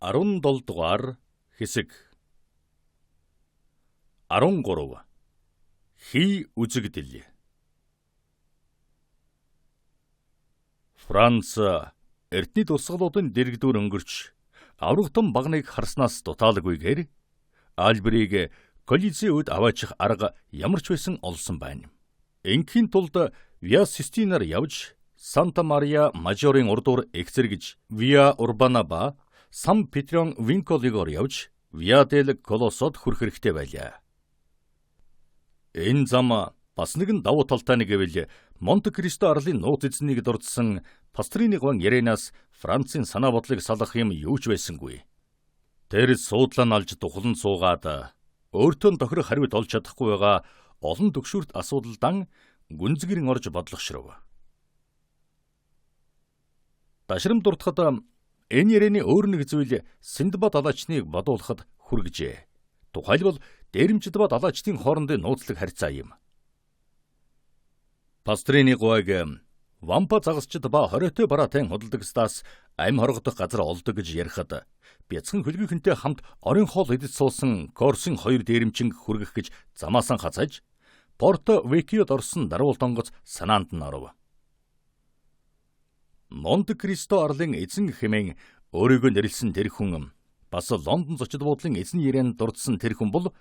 17 дугаар хэсэг 13 Хий үзэгдэл. Франц эртний дурсгалуудын дэрэгдүүр өнгөрч аврагтан багныг харснаас дутаалгүйгээр Альберийг Колизей өд аваачих арга ямар ч байсан олсон байна. Инхийн тулд Виа Систинаар явж Санта Мария Мажорын урдуур экзэргэж Виа Урбана ба Сан Петрон Винколигоор явж Виа дел Колосод хүрэх хэрэгтэй байлаа. Энэ зам бас нэгэн давуу талтай нэг гэвэл Монте Кристо арлын нууц эзнийг дурдсан Пастрины гван Яренаас Францын санаа бодлыг салгах юм юу ч байсангүй. Тэр суудлаа алж духлан суугаад өөртөө тохирох хариуд олж чадахгүй байгаа олон төгшүүрт асуудалдан гүнзгэрэн орж бодлогошров. Дашрам дуртахад энэ Ярены өөр нэг зүйл Синдбад далайчныг бодуулахад хүргэжээ. Тухайлбал дээрэмчид ба далайчдын хоорондын нууцлаг харьцаа юм. Пастрины гуайг вампа загасчид ба хориотой бараатайн худалдагстаас амь хоргодох газар олдог гэж ярихад бяцхан хөлгийнхэнтэй хамт орон хоол идэж суусан Корсын хоёр дээрэмчинг хүргэх гэж замаасан хацаж Порто Векиод орсон дарвуулт онгоц санаанд нь оров. Монте Кристо арлын эзэн хэмээн өөрийгөө нэрлсэн тэр хүн бас Лондон зочид буудлын эзэн Яренд дурдсан тэр хүн бол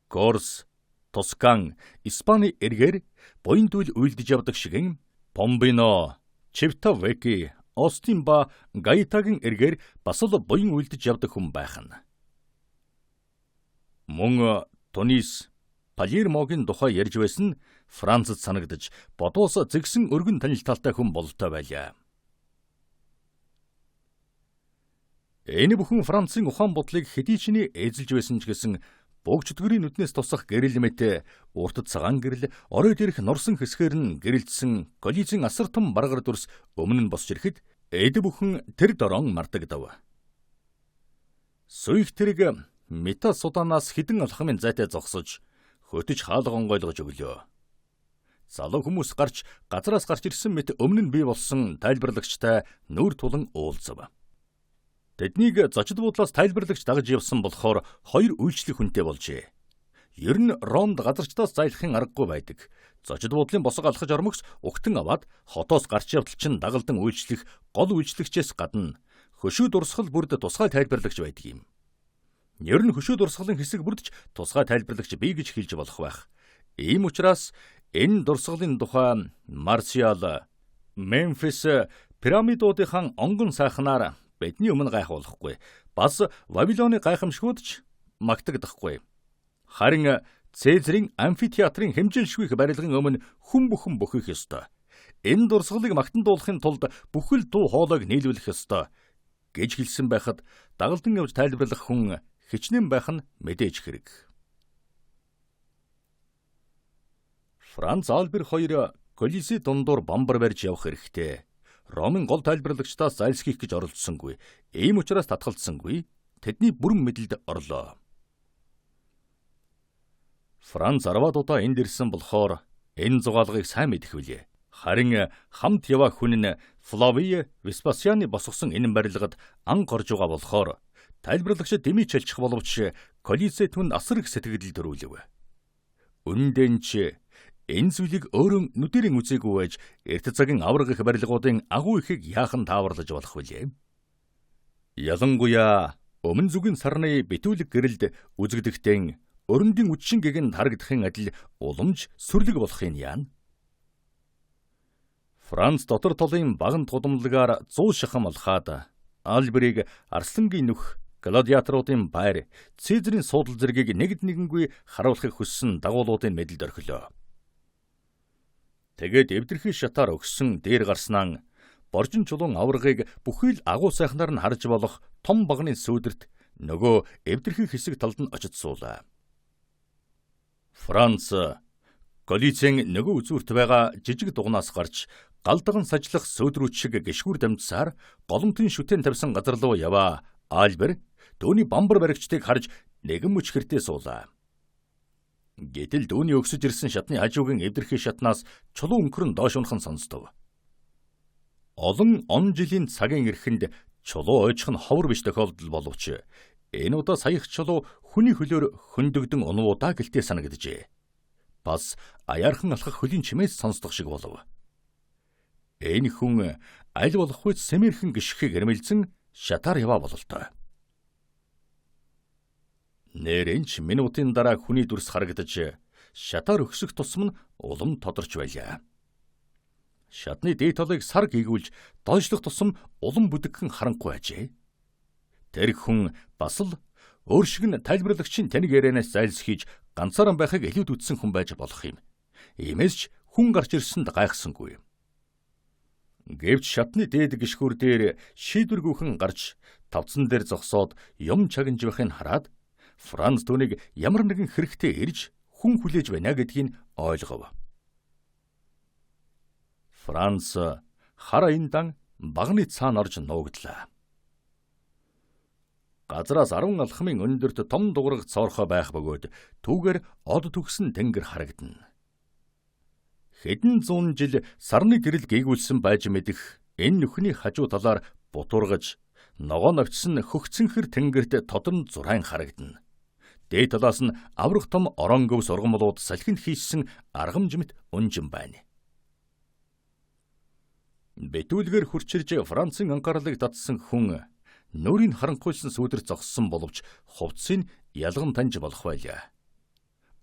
Корс, Тоскан, Испани эргээр буян туйл үйлдэж явдаг шигэн Помбино, Чевтавеки, Остин ба Гайтагийн эргээр бас л буян үйлдэж явдаг хүн байхна. Мөн Тунис, Палермогийн тухай ярьж байсан Францад санагдаж бодоос зэгсэн өргөн танилталтай хүн бололтой байлаа. Энэ бүхэн Францын ухаан бодлыг хэдий ч эзэлж байсан ч гэсэн богждгөрийн нүднээс тусах гэрэл мэт уртад цагаан гэрэл оройд ирэх нурсан хэсгээр нь гэрэлдсэн Колизейн асар том баргар дүрс өмнө нь босч ирэхэд эд бүхэн тэр дорон мартагдав. Сүйх тэрэг Мета Суданаас хідэн алхмын зайтай зогсож хөтөж хаалга онгойлгож өглөө. Залуу хүмүүс гарч газраас гарч ирсэн мэт өмнө нь бий болсон тайлбарлагчтай нүур тулан уулзав. Тэднийг зочид буудлаас тайлбарлагч дагаж явсан болохоор хоёр үйлчлэх хүнтэй болжээ. Ер нь Ромд газарчдаас зайлахын аргагүй байдаг. Зочид буудлын босго алхаж ормогс угтан аваад хотоос гарч явтал чин дагалдан үйлчлэх гол үйлчлэгчээс гадна хөшөө дурсгал бүрд тусгай тайлбарлагч байдаг юм. Ер нь хөшөө дурсгалын хэсэг бүрдч тусгай тайлбарлагч бий гэж хэлж болох байх. Ийм учраас энэ дурсгалын тухай Марсиал, Мемфис пирамидуудын онгон сайхнаар бидний өмнө гайх болохгүй. Бас Вавилоны гайхамшгууд ч магтагдахгүй. Харин Цезарийн амфитеатрын хэмжээлшгүй барилгын өмнө хүн бүхэн бөхөх ёстой. Энэ дурсгалыг магтандуулахын тулд бүхэл дуу хоолойг нийлүүлэх ёстой гэж хэлсэн байхад дагалдан явж тайлбарлах хүн хичнээн байх нь мэдээж хэрэг. Франц Альбер хоёр Колизей дундуур бамбар барьж явах хэрэгтэй. Ромын гол тайлбарлагчдаас зайлсхийх гэж оролдсонгүй. Ийм учраас татгалзсангүй. Тэдний бүрэн мэдэлд орлоо. Франц 10 удаа энд ирсэн болохоор энэ зугаалгыг сайн мэдэх билээ. Харин хамт яваа хүн нь Флавий Веспасианы босгосон энэ барилгад ан горж байгаа болохоор тайлбарлагч дэмий чалчих боловч Колизей түнд асар их сэтгэл төрүүлв. Үнэндээ ч энэ зүйлийг өөрөө нүдэрийн үзээгүй байж эрт цагийн авраг их барилгуудын агуу ихийг яахан тааварлаж болох вүлээ. Ялангуяа өмнө зүгийн сарны битүүлэг гэрэлд үзэгдэхтэн өрөндийн үдшин гэгэнд харагдахын адил уламж сүрлэг болохын яана. Франц дотор толын баган тудамлагаар 100 шахам алхаад Альберийг арслангийн нүх гладиаторуудын байр Цезарийн суудал зэргийг нэгд нэгэнгүй харуулахыг хүссэн дагуулуудын мэдэлд орхилоо. Тэгээд эвдэрхий шатаар өгсөн дээр гарснаа боржин чулуун аврагыг бүхий л агуу сайхнаар нь харж болох том багны сүүдэрт нөгөө эвдэрхий хэсэг талд нь очиж суулаа. Франц Колизейн нөгөө үзүүрт байгаа жижиг дугнаас гарч галдган сажлах сөөдрүүч шиг гიშгүр дамжсаар голомтын шүтэн тавьсан газар руу яваа. Альбер дөөний бамбар баригчдыг харж нэгэн мөч хэртээ суулаа. Гэтэл дөөний өгсөж ирсэн шатны хажуугийн эвдэрхий шатнаас чулуун өнгөрн доош унхан сонсдов. Олон он жилийн цагийн эрхэнд Чулуу ойчих нь ховор биш тохиолдол боловч энэ удаа саях чулуу хүний хөлөөр хөндөгдөн унуудаа гэлтэй санагджээ. Бас аяархан алхах хөлийн чимээс сонсдог шиг болов. Энэ хүн аль болох үед сэмэрхэн гიშхийг эрмэлзэн шатаар яваа бололтой. Нэрэнч минутын дараа хүний дүрс харагдаж шатаар өксөх тусам нь улам тодорч байлаа. Шатны дээд талыг сар гийгүүлж доошлох тусам улам бүдэгхэн харанхуй ажээ. Тэр хүн бас л өөр шиг нь тайлбарлагчийн таних ярианаас зайлсхийж ганцаараа байхыг илүүд үтсэн хүн байж болох юм. Иймээс ч хүн гарч ирсэнд гайхсангүй. Гэвч шатны дээд гишгүүр дээр шийдвэргүйхэн гарч тавцан дээр зогсоод юм чагнж байхыг хараад Франц түүнийг ямар нэгэн хэрэгтэй ирж хүн хүлээж байна гэдгийг ойлгов. Франц хар индан багны цаана орж нуугдлаа. Газраас 10 алхмын өндөрт том дуграг цоорхоо байх бөгөөд түүгээр од төгсөн тэнгэр харагдана. Хэдэн зуун жил сарны гэрэл гээгүүлсэн байж мэдэх энэ нөхний хажуу талаар бутуургаж ногоо навчсан хөгцөнхөр тэнгэрт тодон зурайн харагдана. Дээд талаас нь аврах том оронгов сургамлууд салхинд хийсэн аргамжмт унжин байна. Бэтүүлгээр хурчирж Францын анхаарлыг татсан хүн нүрийн харанхуйлсан сүудэр зогссон боловч хувцсыг ялган таньж болох байлаа.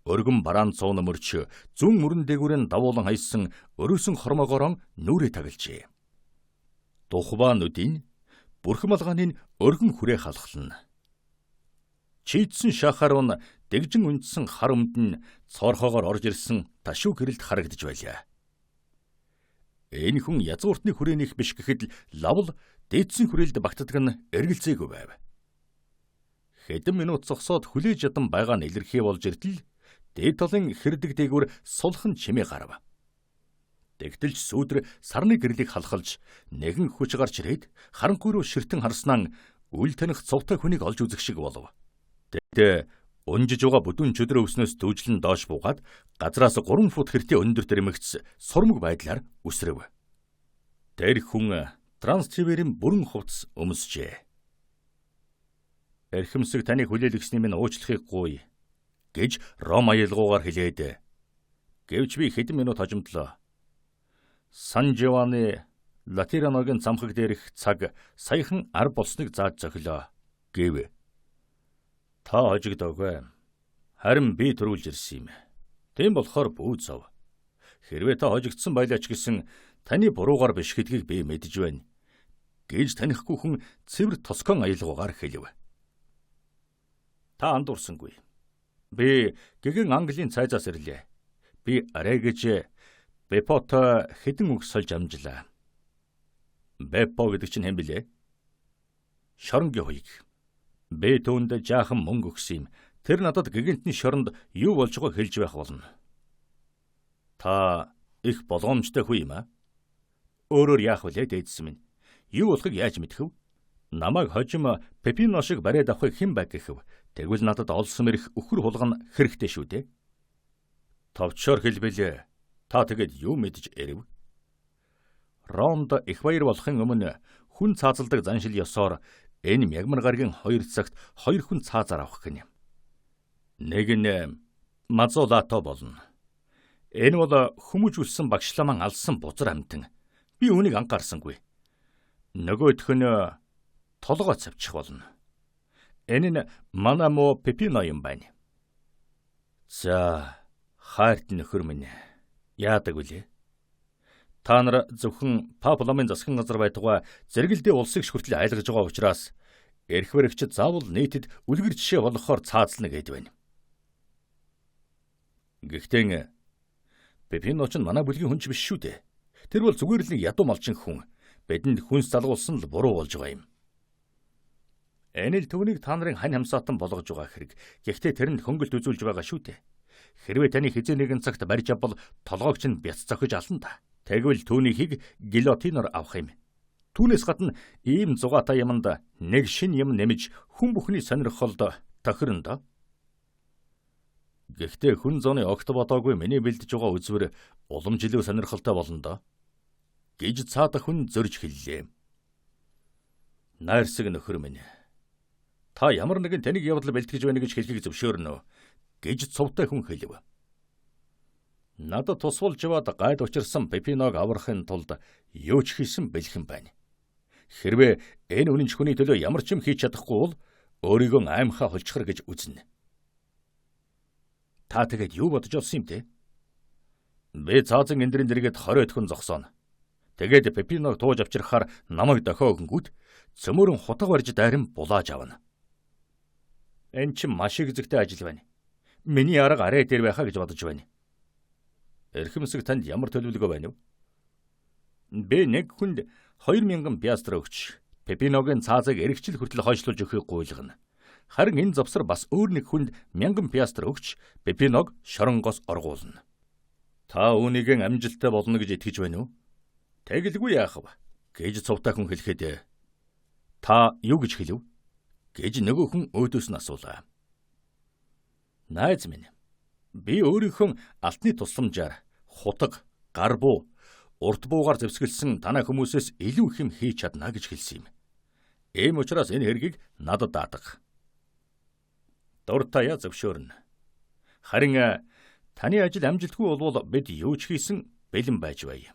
Өргөн бараан цуун мөрч зүүн мөрөн дээгүүрэн давуулан хайсан өрөөсөн хормогоорон нүрээ таглажээ. Тухбаа нүдийн бүрхэм алгааны өргөн хүрээ халахлана. Чийдсэн шахарун дэгжин үндсэн хар өмдөн цоорхоогоор орж ирсэн ташуу гэрэлд харагдаж байлаа. Энэ хүн язгууртны хүрээнийх биш гэхэд лавл дээдсэн хүрээлд багтдаг нь эргэлзээгүй байв. Хэдэн минут зогсоод хүлээж ядан байгаа нь илэрхий болж иртэл дээд талын хэрдэг дээгүүр сулхан чимээ гарав. Тэгтэлж сүүдэр сарны гэрлийг халахалж нэгэн хүч гарч ирээд харанхуй руу ширтэн харснаа үл таних цовтой хүнийг олж үзэх шиг болов. Тэгтээ унжиж байгаа бүдүүн чөдрөө өснөөс дүүжлэн доош буугаад газраас 3 фут хэртэй өндөр дэрмэгц сурмаг байдлаар үсрэв. Тэр хүн транстиверийн бүрэн хувцс өмсжээ. Эрхэмсэг таныг хүлээлгэсний минь уучлахыг гуй гэж Ром аялгуугаар хэлээд гэвч би хэдэн минут хожимдлоо. Сан Жованы Латераногийн замхаг дээрх цаг саяхан 10 болсныг зааж зохилоо гэв. Та хожигдоогүй. Харин би төрүүлж ирсэн юм. Тийм болохоор бүүзав. Хэрвээ та хожигдсан байлаач гэсэн таны буруугаар биш гэдгийг би мэдэж байна. Гэж танихгүй хүн цэвэр тоскон аялгуугаар хэлв. Та андуурсангүй. Би гэгэн Английн цайзаас ирлээ. Би арай гэж Бепото хэдэн үг сольж амжлаа. Бепо гэдэг чинь хэн блэ? Шоронгийн хуйг. Би түүнд жаахан мөнгө өгсөн юм. Тэр надад гэгэнтний шоронд юу болж байгааг хэлж байх болно. Та их болгоомжтой хүн юм аа? Өөрөөр яах вүлээ дээдсэн минь? Юу болохыг яаж мэдэх вэ? Намайг хожим Пепино шиг бариад авахыг хэн баг гэхэв? Тэгвэл надад олсон мэрх өхөр хулгана хэрэгтэй шүү дээ. Товчоор хэлбэлээ. Та тэгэд юу мэдж эрэв? Ромд их баяр болохын өмнө хүн цаазалдаг заншил ёсоор энэ мягмар гарагийн 2 цагт 2 хүн цаазаар авах гэнэ. Нэг нь Мазолато болно. Энэ бол хүмүүжүүлсэн багшламан алсан бузар амтан. Би үүнийг анхаарсангүй. Нөгөөх нь толгой цавчих болно. Энэ нь Манамо Пепино юм байна. За, хайрт нөхөр минь. Яадаг вүлээ? Та нар зөвхөн Папломын засгийн газар байтугай зэрэгэлдээ улсыг шүртэл айлгаж байгаа учраас эрх баригчид заавал нийтэд үлгэр жишээ болохоор цаазлна гэд байна. Гэхдээ Пепино ч манай бүлгийн хүн ч биш шүү дээ. Тэр бол зүгээр л нэг ядуу малчин хүн. Бидэнд хүнс залгуулсан л буруу болж байгаа юм. Энэ л түүнийг та нарын хань хамсаатан болгож байгаа хэрэг. Гэхдээ тэрэнд хөнгөлт үзүүлж байгаа шүү дээ. Хэрвээ таны хизээ нэгэн цагт барьж авбал толгойг чинь бяц зохиж ална да. Тэгвэл түүнийхийг гилотиноор авах юм. Түүнээс гадна ийм зугаатай юмд нэг шин юм нэмж хүн бүхний сонирхолд тохирно да. Гэхдээ хүн зооны огт бодоогүй миний бэлдэж байгаа үзвэр улам жилүү сонирхолтой болно да. Гэж цаадах хүн зөрж хэллээ. Найрсаг нөхөр минь. Та ямар нэгэн таныг явдал бэлтгэж байна гэж хэлхийг зөвшөөрнө гэж цовтой хүн хэлв. Надад тусвалж яваад гайд учирсан Пепиног аврахын тулд юу ч хийсэн бэлхэн байна. Хэрвээ энэ үнэнч хүний төлөө ямар ч юм хийж чадахгүй бол өөрийгөө аймхаа холчхор гэж үзнэ. Та тэгээд юу бодож олсон юм те? Би цаазан эндрийн дэргэд 20 өдхөн зогсооно. Тэгээд Пепиног тууж авчрахаар намайг дохио өгөнгүүт цөмөрөн хутга барьж дайран булааж авна. Энэ ч маш их зэгтэй ажил байна. Миний арга арай дээр байхаа гэж бодож байна. Эрхэмсэг танд ямар төлөвлөгөө байна вэ? Би нэг хүнд 2000 пиастр өгч Пепиногийн цаазыг эргэжил хүртэл хойшлуулж өгөхийг гуйлгана. Харин энэ завсар бас өөр нэг хүнд 1000 пиастр өгч Пепиног шоронгоос оргуулна. Та үүнийг амжилттай болно гэж итгэж байна уу? Тэгэлгүй яах вэ? Гэж цовтай хүн хэлэхэд та юу гэж хэлв? Гэж нөгөө хүн өөдөөс нь асуулаа. Найз минь, би өөрийнхөө алтны тусламжаар хутаг, гарбуу, урт буугаар зэвсгэлсэн танай хүмүүсээс илүү их юм хийж чадна гэж хэлсэн юм. Ийм учраас энэ хэргийг надад даатга. Дуртая зөвшөөрнө. Харин таны ажил амжилтгүй болвол бид юу ч хийсэн бэлэн байж бай.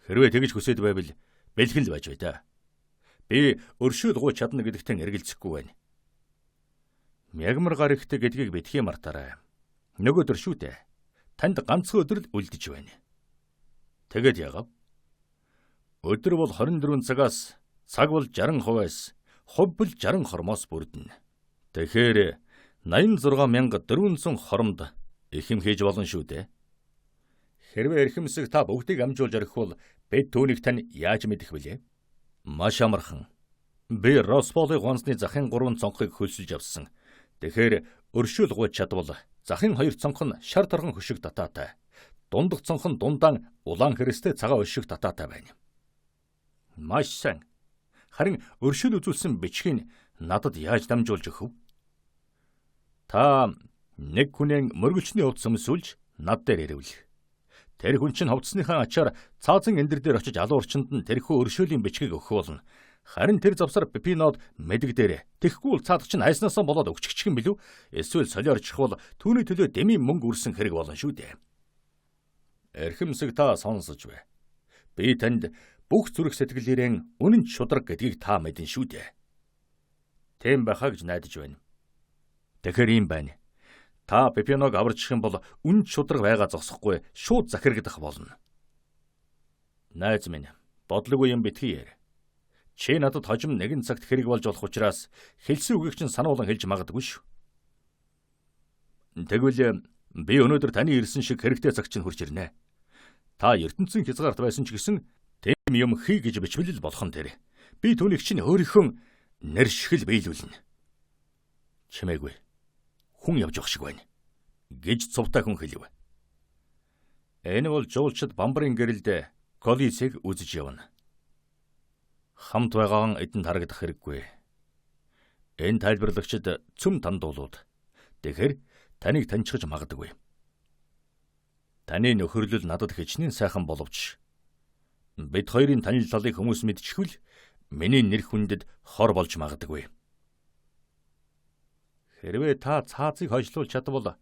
Хэрвээ тэгж хүсэж байвал бэлхэн л байж бай та. Би өршөөл гоо чадна гэдэгтэн эргэлзэхгүй байна. Мягмар гар ихтэй гэдгийг битгий мартаарай. Нөгөө төр шүү дээ. Танд ганцхан өдөр л үлдэж байна. Тэгэд яагав? Өдөр бол 24 цагаас цаг бол 60%-аас хувь бол 60 хормоос бүрдэнэ. Тэгэхээр 86400 хормод их юм хийж болно шүү дээ. Хэрвээ эрхэмсэг та бүгдийг амжуулж орхивол бид түүнийг тань яаж мэдэх вүлээ? Маш амархан. Би Росполыг гонсны захын 3 цонхыг хөлсөлж авсан. Тэгэхээр өршөөл гуйж чадвал захын 2 цонх нь шар торгон хөшиг татаатай. Дундах цонх нь дундаан улаан хэрэстэй цагаан өшиг татаатай байна. Маш сайн. Харин өршөөл үзүүлсэн бичгийг надад яаж дамжуулж өгөв? Та нэг хүнээ мөргөлчний хувцас өмсүүлж над дээр ирвэл. Тэр хүн чинь хувцсныхаа ачаар цаазан эндэр дээр очиж алуун орчинд нь тэрхүү өршөөлийн бичгийг өгөх болно. Харин тэр завсар Пепинод мэдэг дээр тэгэхгүй бол цаадах чинь айснасаа болоод өгчгч юм билүү? Эсвэл солиорчхвол түүний төлөө дэмий мөнгө үрсэн хэрэг болно шүү дээ. Эрхэмсэг та сонсож бай. Би танд бүх зүрх сэтгэлээрээ үнэн шудраг гэдгийг та мэдэн шүү дээ. Тэм байхаа гэж найдаж байна. Тэгэхээр юм байна. Та Пепиног аварчих юм бол үн шудраг байгаа зогсохгүй шууд захирагдах болно. Найз минь, бодлого юм битгий яар. Чи надад хожим нэгэн цагт хэрэг болж болох учраас хэлсэн үгийг чинь сануулan хэлж магадгүй шүү. Тэгвэл би өнөөдөр таны ирсэн шиг хэрэгтэй цаг чинь хурж ирнэ. Та ертөнцийн хязгаарт байсан ч гэсэн тэм юм хий гэж бичвэл болох нь тэр. Би түүнийг чинь өөрийнхөө нэр шиг л биелүүлнэ. Чимээгүй. Хүн явж явах шиг байна. Гэж цувтай хүн хэлв. Энэ бол жуулчид бамбарын гэрэлд Колисыг үзэж явна. Хамт байгаа эдэнд харагдах хэрэггүй. Энэ тайлбарлагчид цөм тандуулууд. Тэгэхээр таныг таньчихж магадгүй. Таны нөхөрлөл надад хичнээн сайхан боловч бид хоёрын танилцлыг хүмүүс мэдчихвэл миний нэр хүндэд хор болж магадгүй. Хэрвээ та цаазыг хойшлуулж чадвал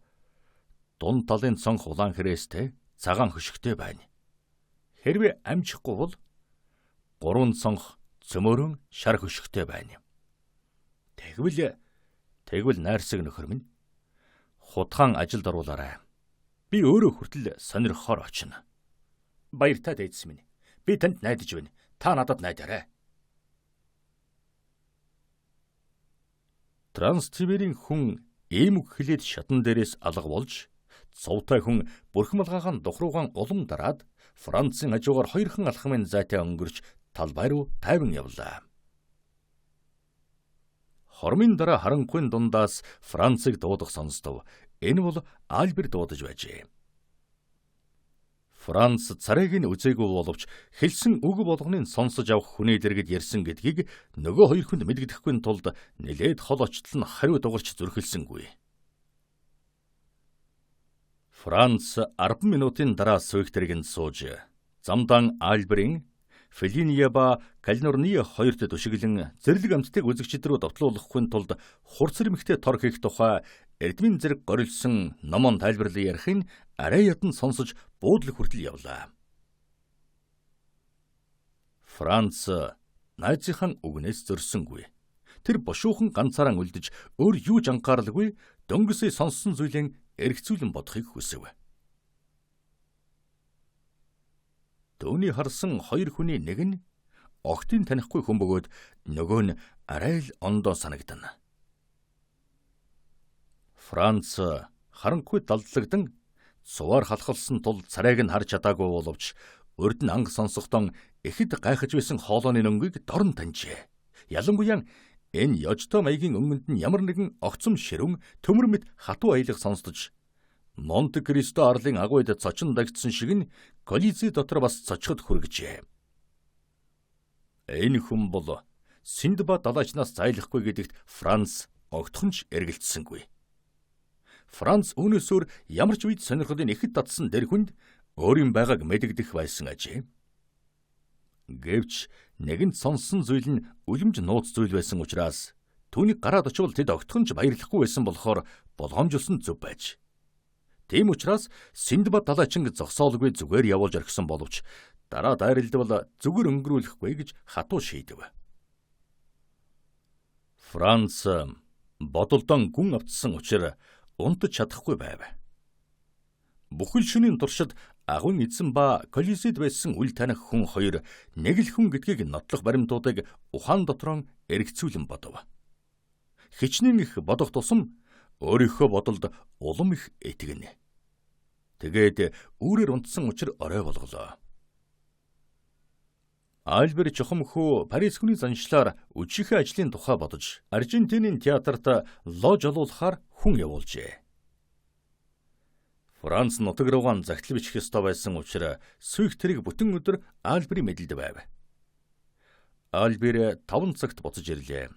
дунд талын цонх улаан хэрээстэй цагаан хөшигтэй байна. Хэрвээ амжихгүй бол 3 цонх цөмөрөн шар хөшигтэй байна. Тэгвэл найрсаг нөхөр минь хутгаан ажилд оруулаарай. Би өөрөө хүртэл сонирхохоор очино. Баяртай дээдс минь. Би танд найдаж байна. Та надад найдаарай. Транстиверийн хүн ийм үг хэлээд шатан дээрээс алга болж, цовтай хүн бүрхмалгаагаан духруугаан улам дараад Францын хажуугаар 2хан алхмын зайтай өнгөрч талбай руу тайван явлаа. Хормын дараа харанхуйн дундаас Францыг дуудах сонстов. Энэ бол Альбер дуудаж байжээ. Франц царайг нь үзээгүй боловч хэлсэн үг болгоныг сонсож авах хүний дэргэд ярьсан гэдгийг нөгөө хоёр хүнд мэдгэдэхгүй тулд нэлээд хол очтол нь хариу дугарч зүрхэлсэнгүй. Франц 10 минутын дараа сүйхтэргэнд сууж, замдан Альберийн Фелиния ба Калинорны хоёрт төшиглэн зэрлэг амьтдыг үзэгчид рүү довтлуулахын тулд хурц эмхтэй тор хийх тухай эрдмийн зэрэг горилсон номон тайлбарлан ярихын арай ядан сонсож буудлах хүртэл явлаа. Франц найзынхан үгнээс зөрсөнгүй. Тэр бошуухан ганцаараа үлдэж өөр юу ч анхааралгүй дөнгөсөө сонссон зүйлэн эргцүүлэн бодохыг хүсэв. Төвний харсан хоёр хүний нэг нь огтын танихгүй хүн бөгөөд нөгөө нь арай л ондоо санагдана. Франц харанхуй далдлагдан цуваар халахлсан тул царайг нь харж чадаагүй боловч урд нь анх сонсохдоо ихэд гайхаж байсан хоолойны нөнгийг дорн таньжээ. Ялангуяа энэ ёжтой маягийн өмнөд нь ямар нэгэн огцом ширүүн төмөр мэт хатуу аялах сонсдож Монте Кристо арлын агуйд цочин дагцсан шиг нь Колизей дотор бас цочход хүргэжээ. Энэ хүн бол Синдбад далайчнаас зайлахгүй гэдэгт Франц огтхонч эргэлцсэнгүй. Франц үүнээс өөр ямар ч үед сонирхлын ихэд татсан дэр хүнд өөрийн байгааг мэдэгдэх байсан ажээ. Гэвч нэгэнт сонссон зүйл нь үлэмж нууц зүйл байсан учраас түүнийг гараад очивол тэд огтхонч баярлахгүй байсан болохоор болгоомжлсон зөв байж. Тийм учраас Синдбад далайчин зогсоолгүй зүгээр явуулж орхисон боловч дараа дайралдвал зүгээр өнгөрүүлэхгүй гэж хатуу шийдэв. Франц бодолдон гүн автсан учраас унтаж чадахгүй байв. Бүхэл шөнийн туршид агуун эзэн ба Колизейд байсан үл таних хүн хоёр нэг л хүн гэдгийг нотлох баримтуудыг ухаан дотроо эргцүүлэн бодов. Хичнээн их бодох тусам өөрийнхөө бодолд улам их итгэнэ. Тэгээд үүрээр унтсан учир орой болголоо. Альбер чухам хүү Парис хүний заншлаар үжихийн ажлын тухай бодож Аржентинийн театрт лож олуулахаар хүн явуулжээ. Франц нутаг руугаа загтал бичих ёстой байсан учраас сүйх тэрэг бүтэн өдөр Альберийн мэдэлд байв. Альбер 5 цагт буцаж ирлээ.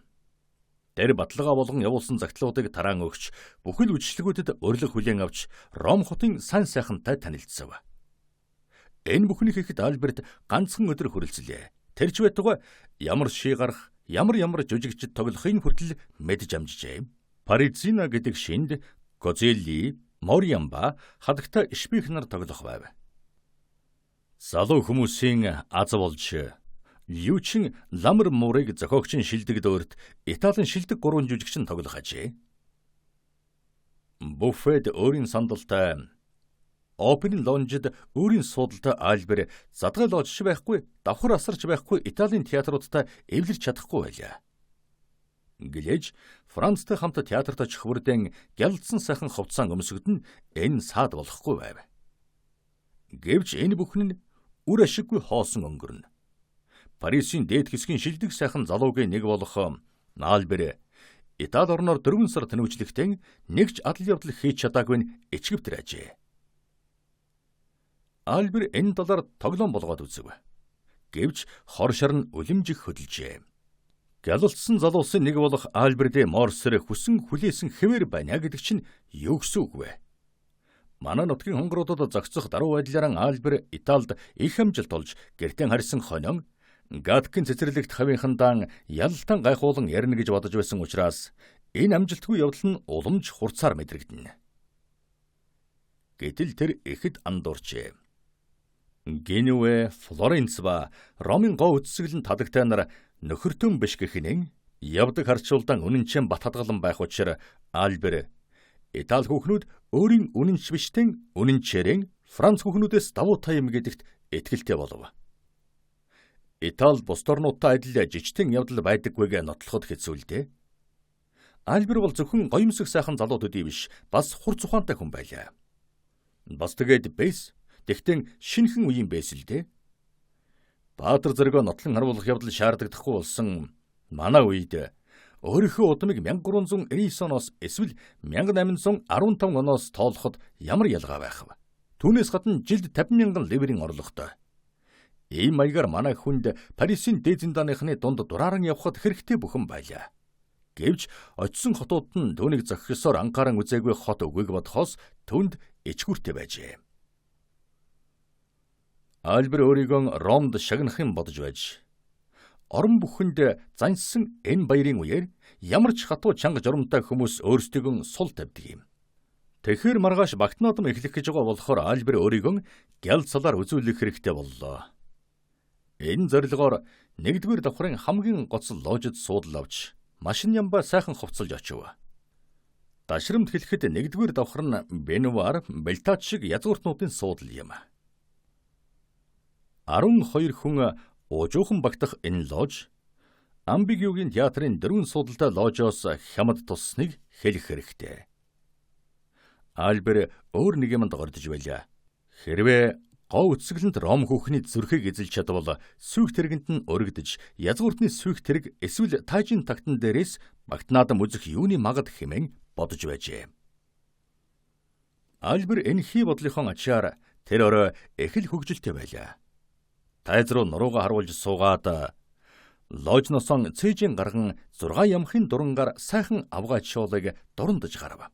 Тэр баталгаа болгон явуулсан загтлуудыг тараан өгч бүхэл үжиглэгүүдэд урилга хүлээн авч Ром хотын сайн сайхантай танилцсав. Энэ бүхнийг хийхэд Альберт ганцхан өдөр хүрэлцлээ. Тэр ч байтугай ямар ший гарах, ямар жүжигчд тоглохын хүртэл мэдж амжжээ. Паризина гэдэг шинд Козелли, Мориамба хадагта шпих нар тоглох байв. Залуу хүмүүсийн аз болж Льючин Ламар Мурыг зохиогчийн шилдэг дөөрт Италийн шилдэг 3 жүжигчин тоглох ажээ. Буффет өөрийн сандалтай, оперын лонжид өөрийн суудалтай Альбер задгай лоожч байхгүй, давхар асарч байхгүй Италийн театруудтай эвлэрч чадахгүй байлаа. Гэлээж Францтай хамт театрт очих бүрдэн гялдсан сайхан хувцаан өмсгөд нь энэ саад болохгүй байв. Гэвч энэ бүхэн нь үр ашиггүй хоосон өнгөрнө. Парисын дээд хэсгийн шилдэг сайхан залуугийн нэг болох Альбер Итали орноор 4 сар тэнүүжлэхдээ нэгч адал явдал хийж чадаагүй нь ичгэвтэр ажээ. Альбер энэ талаар тоглоом болгоод үзв. Гэвч хор шар нь үлэмжих хөдөлжээ. Гялалтсан залуусын нэг болох Альбер де Морсер хүсэн хүлээсэн хэвээр байна гэдэг чинь юу гэсэн үг вэ? Манай нутгийн хонгоруудад зохицох даруй байдлаараа Альбер Италид их амжилт олж гэртээ харьсан хонин Гадкын цэцэрлэгт хавийнхандаа ялалтан гайхуулан ярина гэж бодож байсан учраас энэ амжилтгүй явдал нь уламж хурцаар мэдрэгдэнэ. Гэтэл тэр ихэд андуурчээ. Генуэ, Флоренц ба Ромын гоо үтсгэлэн тадагтай нар нөхөртөн биш гэхнэн явдаг харчуулдан үнэнчэн бат хадгалан байх учраас Альбер Итали хүүхнүүд өөрийн үнэнч биштэн үнэнчээрэн Франц хүүхнүүдээс давуу таа юм гэдэгт итгэлтэй болов. Итали бус орнуудтай адил жижигтэн явдал байдаггүйгээ нотлоход хэцүүлдэ. Альбер бол зөвхөн гоёмсог сайхан залуу төдий биш, бас хурц ухаантай хүн байлаа. Бас тэгээд бэс, тэгтэн шинхэн үеийн бэс л дээ. Баатар зэрэгөө нотлон харуулах явдал шаардлагадахгүй болсон манай үед өөрийнхөө удмыг 1399 оноос эсвэл 1815 оноос тоолоход ямар ялгаа байх вэ? Түүнээс гадна жилд 50,000 ливрийн орлоготой. Ийм маягаар манай хүнд Парисын дээд зинданыхны дунд дурааран явхад хэрэгтэй бүхэн байлаа. Гэвч очисон хотууд нь түүнийг зохисоор анхааран үзээгүй хот үгийг бодхоос түнд ичгүүртэй байжээ. Альбер өөрийгөө Ромд шагнахын бодож байж, орон бүхэнд зансан энэ баярын үеэр ямар ч хатуу чанга журамтай хүмүүс өөрсдийгөө сул тавьдаг юм. Тэгэхээр маргааш багт наадам эхлэх гэж байгаа болохоор Альбер өөрийгөө гял цалаар үзүүлэх хэрэгтэй боллоо. Энэ зорилгоор нэгдүгээр давхрын хамгийн гоцл ложид суудал авч машин ямбаа сайхан хувцалж очив. Дашрамд хэлэхэд нэгдүгээр давхар нь Бенуар, Бельтат шиг язгууртнуудын суудал юм. 12 хүн уужуухан багтах энэ лож Амбигюгийн театрын 4 суудалтай ложоос хямд тусныг хэлэх хэрэгтэй. Альбер өөр нэг юмд гордож байлаа. Хэрвээ гоо үцгэлэнд Ром хүүхний зүрхийг эзэлж чадвал сүйх тэргэнд нь өргөдөж, язгууртны сүйх тэрэг эсвэл таажийн тагтан дээрээс багт наадам үзэх юуны магад хэмээн бодож байжээ. Альбер энэхий бодлынхон ачаар тэр орой их л хөгжилтэй байлаа. Тайз руу нуруугаа харуулж суугаад лojносон цээжийн гарган 6 ямхын дурангаар сайхан авгаач шоолыг дурандаж гарав.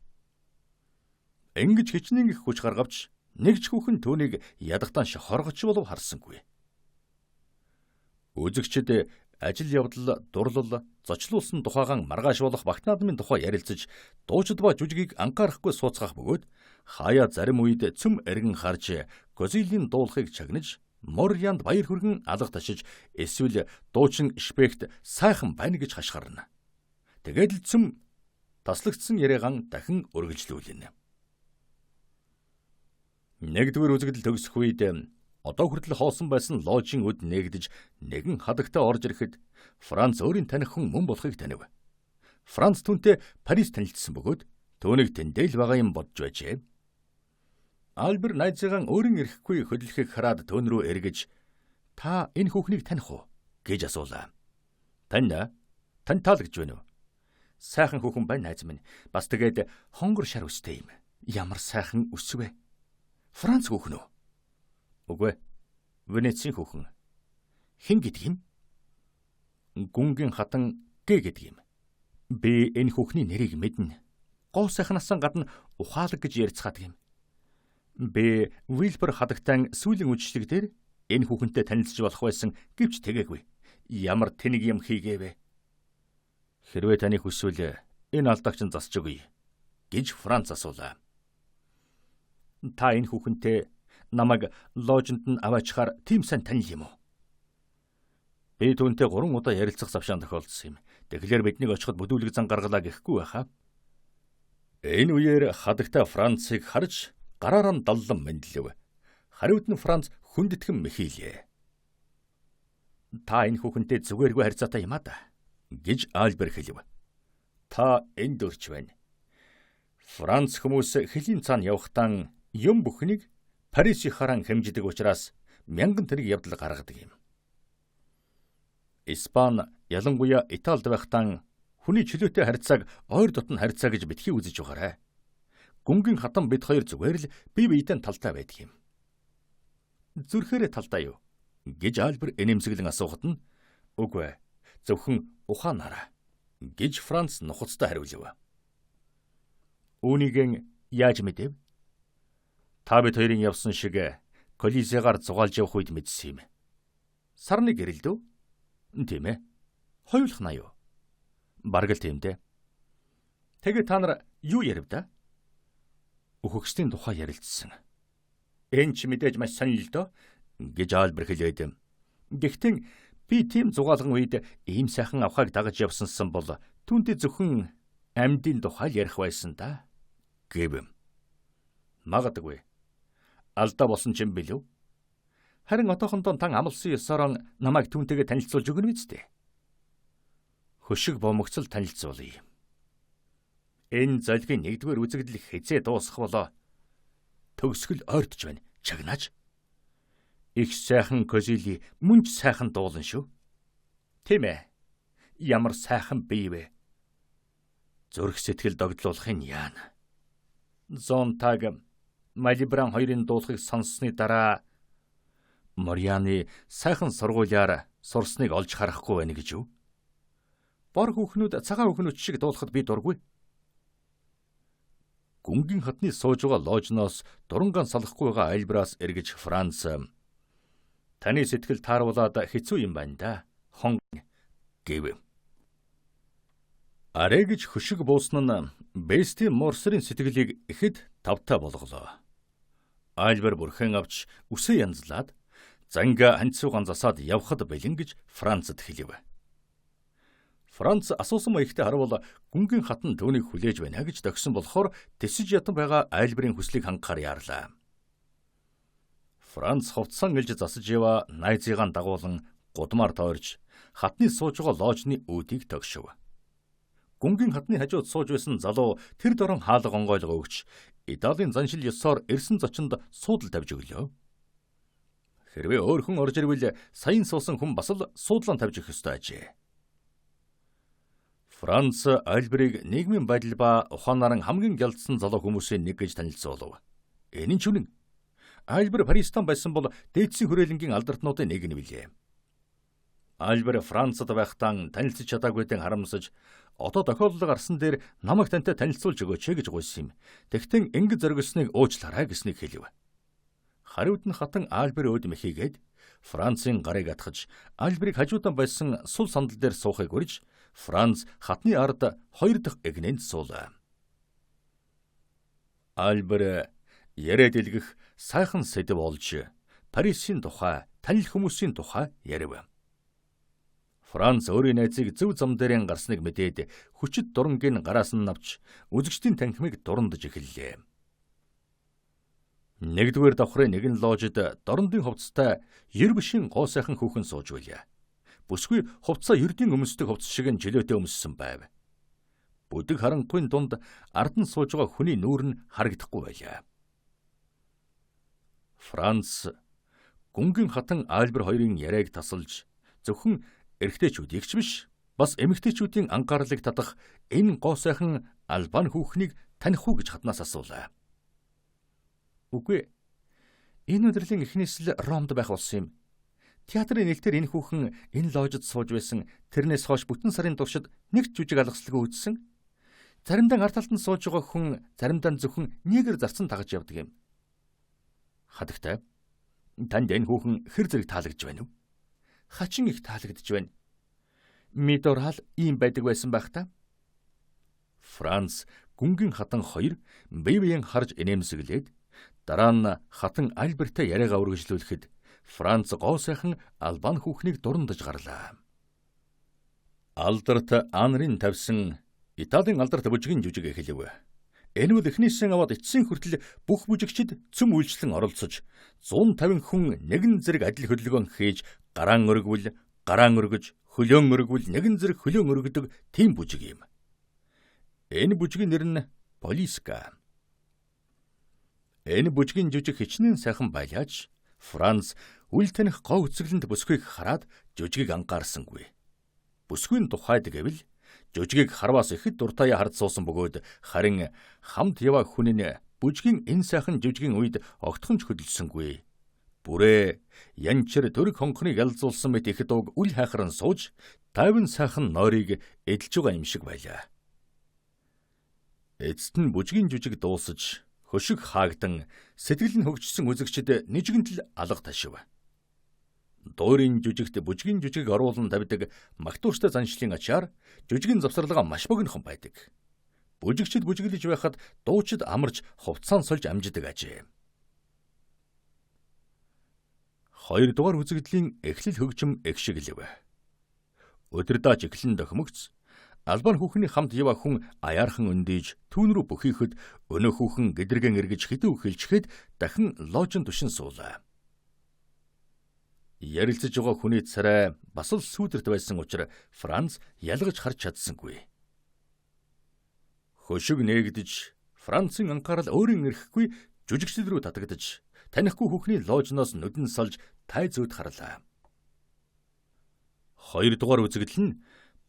Ингэж хичнээн их хүч гаргавч нэг ч хүүхэн түүнийг ядахтан хоргоч болов харсангүй. Үзэгчид ажил явдал, дурлал, зочлуулсан тухайгаан маргааш болох багт наадмын тухай ярилцаж, дуучид ба жүжигийг анхаарахгүй сууцгаах бөгөөд хаяа зарим үед цөм эргэн харж, Гозилийн дуулахыг чагнаж, Морьянд баяр хүргэн алга ташиж, эсвэл дуучин Шпехт сайхан байна гэж хашгирна. Тэгээд л цөм таслагдсан яриагаан дахин үргэлжлүүлнэ. Нэгдүгээр үзэгдэл төгсөх үед одоо хүртэл хоосон байсан ложийн үд нээгдэж нэгэн хадагтаа орж ирэхэд Франц өөрийн таних хүн мөн болохыг танив. Франц түүнтэй Парис танилцсан бөгөөд түүнийг тэндээ л байгаа юм бодж байжээ. Альбер найзаагаан өөрийн ирэхгүй хөдөлгөхийг хараад түүн рүү эргэж "Та энэ хүүхнийг таних уу?" гэж асуулаа. "Тань таалагдж байна уу?" "Сайхан хүүхэн байна найз минь. Бас тэгээд хонгор шар өстэй юм. Ямар сайхан өсвэ." "Франц хүүхэн үү?" "Үгүй. Венецийн хүүхэн." "Хэн гэдэг юм?" "Гүнгийн хатан Г гэдэг юм." "Би энэ хүүхний нэрийг мэднэ. Гоо сайхнаас гадна ухаалаг гэж ярьцгаадаг юм. Би Вилбер хадагтайн сүүлийн үдшилэг дээр энэ хүүхэнтэй танилцж болох байсан гэвч тэгээгүй. Ямар тэнэг юм хийгээвэ. Хэрвээ таны хүсвэл энэ алдаагч нь засч өгье" гэж Франц асуулаа. "Та энэ хүүхэнтэй намайг ложинд нь аваачихаар тийм сайн танил юм уу?" "Би түүнтэй 3 удаа ярилцах завшаан тохиолдсон юм. Тэгэхээр биднийг очиход бүдүүлэг зан гаргалаа гэхгүй байхаа." Энэ үеэр хадагтай Францыг харж гараараа нь даллан мэдлэв. Хариуд нь Франц хүндэтгэн мэхийлээ. "Та энэ хүүхэнтэй зүгээргүй харьцаатай юм а да" гэж Альбер хэлв. "Та энд өрч байна." Франц хүмүүс хөлийн цаана явахтаа юм бүхнийг Парисын харан хэмждэг учраас мянган тэрэг явдал гаргадаг юм. Испани, ялангуяа Италид байхдаа хүний чөлөөтэй харьцааг ойр дотн харьцаа гэж битгий үзэж байгаарай. Гүнгийн хатан бид хоёр зүгээр л бие биедээ талтай байдаг юм. "Зүрхээрээ талтай юу?" гэж Альбер энэмсэглэн асуухад нь "Үгүй, зөвхөн ухаанаараа" гэж Франц нухацтай хариулв. "Үүнийг яаж мэдэв?" "Та бид хоёрын явсан шиг Колизегаар зугаалж явах үед мэдсэн юм." "Сарны гэрэлд үү?" "Тийм ээ." "Хоёулахна юу?" "Бараг л тийм дээ." "Тэгээ та нар юу ярив да?" "Үхэгчдийн тухай ярилцсан." "Энэ ч мэдээж маш сонир л доо" гэж Альбер хэлээд. "Гэхдээ би тийм зугаалган үед ийм сайхан авахыг дагаж явсансан бол түүнтэй зөвхөн амьдын тухай ярих байсан да" гэв. "Магадгүй. Алдаа болсон ч юм билүү? Харин одоохондоо тан амлсан ёсоор намайг түүнтэйгээ танилцуулж өгнө биз дээ?" "Хөшиг бомогцол танилцуулъя. Энэ золгийн нэгдүгээр үзэгдэл хизээ дуусах болоо. Төгсгөл ойртож байна. Чагнааж. Их сайхан Козили мөн ч сайхан дуулан шүү. Тийм ээ. Ямар сайхан бие вэ? Зүрх сэтгэл догдлуулахын яана. Зонтаг Малибран хоёрын дуулахыг сонссны дараа Морьяны сайхан сургуулиар сурсныг олж харахгүй байна гэж юу? Бор хүүхнүүд цагаан хүүхнүүд шиг дуулахад би дургүй." Гүнгийн хатны сууж байгаа ложноос дурангаан салахгүй байгаа Альбраас эргэж Франц Таны сэтгэл тааруулаад хэцүү юм байна да. Хон гэв. Арай гэж хөшиг буусан нь Бести Морсерийн сэтгэлийг ихэд тавтаа болголоо. Альбер бүрхэн авч үсээ янзлаад занга ханцуугаан засаад явхад бэлэн гэж Францад хэлэв. Франц асуусан маягтай харавал гүнгийн хатан түүнийг хүлээж байна гэж төгсөн болохоор тэсэж ятан байгаа Альберийн хүслийг хангахаар яарлаа. Франц хувцсан гэлж засаж ява найзыгаан дагуулan гудмаар тойрч хатны сууж байгаа лоожны үүдийг тогшив. Гүнгийн хатны хажууд сууж байсан залуу тэр дорон хаалга онгойлгоо өгч Италийн заншил ёсоор ирсэн зочинд суудал тавьж өглөө. Хэрвээ өөр хүн орж ирвэл саяын суусан хүн бас л суудлан тавьж өгөх ёстой ажээ. Франц Альберийг нийгмийн байдал ба ухаанаар хамгийн гялдсан залуу хүмүүсийн нэг гэж танилцуулав. Энэ нь ч үнэн. Альбер Паристан байсан бол дээдсийн хүрээлэнгийн алдартнуудын нэг нь билээ. Альбер Францад байхдаа танилцж чадаагүйдэн харамсаж одоо тохиолдол гарсан дээр намайг тантай танилцуулж өгөөч гэж гуйсан юм. Тэгтэн ингэж зоригсныг уучлаарай гэснийг хэлв. Хариуд нь хатан Альбер өөд мэхийгээд Францын гарыг атгаж Альберийг хажуудан байсан сул сандал дээр суухыг урьж Франц хатны ард 2 дахь эгнэнд суулаа. Альбер яриад илгэх сайхан сэдэв олж Парисын тухай, танил хүмүүсийн тухай ярив. Франц өөрийн найзыг зөв зам дээрэн гарсныг мэдээд хүчит дурангийн гараас нь навч үзэгчдийн танхимыг дурандж эхэллээ. Нэгдүгээр давхрын нэгэн лоожид дорндын хувцастай ер бишийн гоо сайхан хүүхэн сууж байлаа. Бүсгүй хувцас ердийн өмсдөг хувцас шиг нь жилөөтэй өмссөн байв. Бүдэг харанхуйн дунд ард нь сууж байгаа хүний нүүр нь харагдахгүй байлаа. Франц гүнгийн хатан Альбер хоёрын яриаг тасалж зөвхөн эрэгтэйчүүдийг ч биш, бас эмэгтэйчүүдийн анхаарлыг татах энэ гоо сайхан Албан хүүхнийг таних уу гэж хатнаас асуулаа. Үгүй. Энэ өдрлийн эхнээс л Ромд байх болсон юм. Театрын нэлтэр энэ хүүхэн энэ лоожид сууж байсан. Тэрнээс хойш бүтэн сарын туршид нэг ч жүжиг алгаслаггүй үзсэн. Заримдаа ард талд нь сууж байгаа хүн заримдаа зөвхөн нэгэр зарцсан тагж явдаг юм. Хадагтай. Танд энэ хүүхэн хэр зэрэг таалагдж байна уу? Хачин их таалагдж байна. Мэдорал ийм байдаг байсан байх та. Франц гүнгийн хатан хоёр бие биеийн харж инээмсэглээд дараа нь хатан Альбертай яриагаа үргэлжлүүлэхэд Франц гоо сайхан Албан хүүхнийг дурандж гарлаа. Алдарт Анрин тавьсан Италийн алдарт бүжгийн жүжиг эхлэв. Энэ бол эхнээсээ аваад эцсийн хүртэл бүх бүжигчид цөм үйлчлэн оролцож 150 хүн нэгэн зэрэг адил хөдөлгөөн хийж гараан өргөвөл, гараан өргөж, хөлөөн өргөвөл нэгэн зэрэг хөлөөн өргөдөг тийм бүжиг юм. Энэ бүжгийн нэр нь Полиска. Энэ бүжгийн жүжиг хичнээн сайхан байлаач Франц үл таних гоо үцгэлэнд бүсгүйг хараад жүжигийг анхаарсангүй. Бүсгүйн тухайд гэвэл жүжигийг харваас ихэд дуртаяа хард суусан бөгөөд харин хамт яваа хүн нь бүжгийн энэ сайхан жүжигийн үед огтхон ч хөдөлсөнгүй. Бүрээ янчир дөрөг хонхныг ялзуулсан мэт их дууг үл хайхран сууж 50 сайхан нойрыг эдэлж байгаа юм шиг байлаа. Эцэст нь бүжгийн жүжиг дуусаж хөшиг хаагдан сэтгэл нь хөгжсөн үзэгчид нэгэнтэл алга ташив. Дуурийн жүжигт бүжгийн жүжигийг оруулан тавьдаг магтууштай заншлын ачаар жүжигийн завсарлага маш богинохон байдаг. Бүжигчид бүжиглэж байхад дуучид амарч хувцаан сольж амждаг ажээ. Хоёрдугаар үзэгдлийн эхлэл хөгжим эгшиглэв. Өдөрдөөж эхлэн дохимогц Албан хүүхний хамт яваа хүн аяархан өндийж түүн рүү бүхийхэд өнөө хүүхэн гэдрэгэн эргэж хитүү хэлчихэд дахин лоожин тушин суулаа. Ярилцаж байгаа хүний царай бас л сүүдэрт байсан учраас Франц ялгаж харж чадсангүй. Хөшиг нээгдэж Францын анхаарал өөрийн эрхгүй жүжигчд рүү татагдаж танихгүй хүүхний лоожноос нүдэн салж тай зүйд харлаа. Хоёрдугаар үзэгдэл нь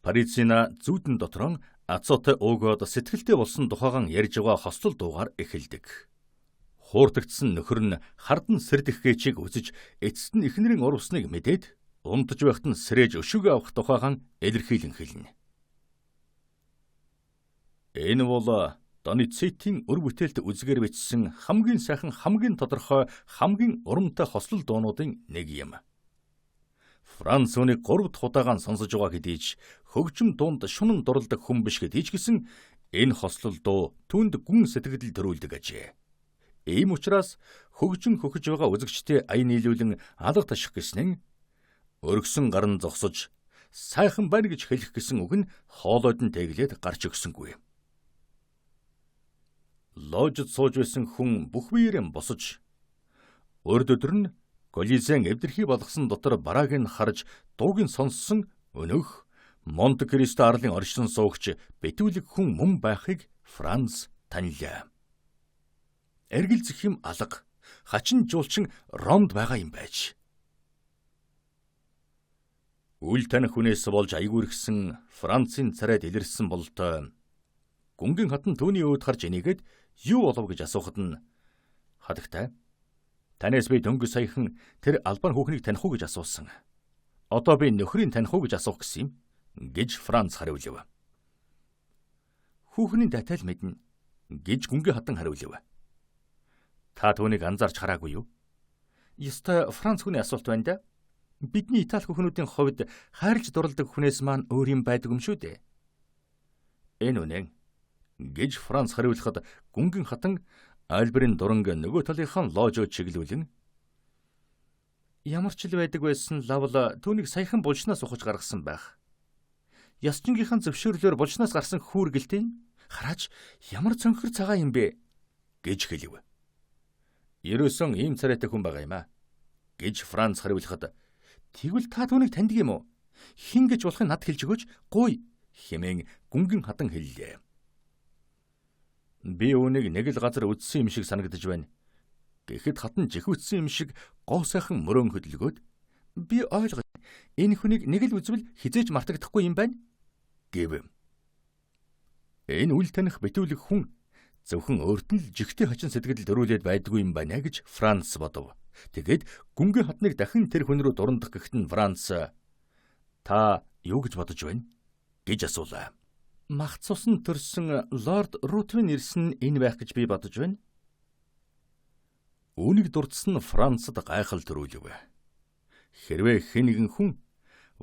Паризина зүүдэн дотрон ацуутай өөгөөд сэтгэлтэй болсон тухайгаан ярьж байгаа хослол дуугаар эхэлдэг. Хууртагдсан нөхөр нь хардан сэрдэх гээчийг үзэж эцэст нь эхнэрийн урвсныг мэдээд унтж байхад нь сэрэж өшөөгөө авах тухайгаан илэрхийлэн хэлнэ. Энэ бол Доницетийн өр бүтээлд үзгээр бичсэн хамгийн сайхан, хамгийн тодорхой, хамгийн урамтай хослол дуунуудын нэг юм. Франц үүнийг 3 дахь удаагаан сонсож байгаа хэдий ч хөгжим дунд шунан дурладаг хүн биш гэдгийг ч гэсэн энэ хослол дуу түүнд гүн сэтгэл төрүүлдэг ажээ. Ийм учраас хөгжин хөхөж байгаа үзэгчдээ аян нийлүүлэн алга таших гэснэн өргсөн гар нь зогсож сайхан байна гэж хэлэх гэсэн үг нь хоолойд нь тэглээд гарч өгсөнгүй. Лоожид сууж байсан хүн бүх биеэр босож урд өдөр нь Колизеен эвдэрхий болгосон дотор барааг нь харж дууг нь сонссон өнөөх Монте Кристо арлын оршин суугч битүүлэг хүн мөн байхыг Франц танилаа. Эргэл зэхэм алга, хачин жуулчин Ромд байгаа юм байж. Үл таних хүнээс болж айгүргсэн Францын царайд илэрсэн бололтой гүнгийн хатан түүний өөд харж энийгээд юу болов гэж асуухад нь хадагтай. Танаас би дөнгөж саяхан тэр албан хүүхнийг таних уу гэж асуусан. Одоо би нөхрийг таних уу гэж асуух гэсэн юм гэж Франц хариулв. Хүүхний татал мэднэ гэж гүнгийн хатан хариулв. Та түүнийг анзаарч хараагүй юу? Ёстой Франц хүний асуулт байна да. Бидний Итали хүүхнүүдийн хувьд хайрлж дурладаг хүнээс маань өөр юм байдаг юм шүү дээ. Энэ үнэн гэж Франц хариулахад гүнгийн хатан Альберийн дуранг нөгөө талынхан лоожоо чиглүүлэн ямар ч л байдаг байсан лавл түүнийг саяхан булчнаас ухаж гаргасан байх. Ясчингийнхэн зөвшөөрлөөр булчнаас гарсан хүүргэлтэй хараач ямар цонхор цагаан юм бэ гэж хэлв. Ерөөсөн ийм царайтай хүн байгаа юм аа гэж Франц хариулахад тэгвэл та түүнийг таньдаг юм уу? Хин гэж болохыг над хэлж өгөөч гуй хэмээн гүнгийн хатан хэллээ. Би үүнийг нэг л газар үдсэн юм шиг санагдаж байна. Гэхэд хатан жихвэцсэн юм шиг гоо сайхан мөрөн хөдөлгөөд би ойлгож энэ хүнийг нэг л үзвэл хизээж мартагдахгүй юм байна гэв. Энэ үл таних битүүлэг хүн зөвхөн өөрт нь л жигтэй хачин сэтгэл дөрүүлээд байдгүй юм байна гэж Франц бодов. Тэгээд гүнгийн хатныг дахин тэр хүн рүү дурандах гэхэд нь Франц та юу гэж бодож байна гэж асуулаа. Мах цусан төрсөн лорд Рутвин ирсэн энэ байх гэж би бодож байна. Үүнийг дурдсан Францад гайхал төрүүлв. Хэрвээ хэн нэгэн хүн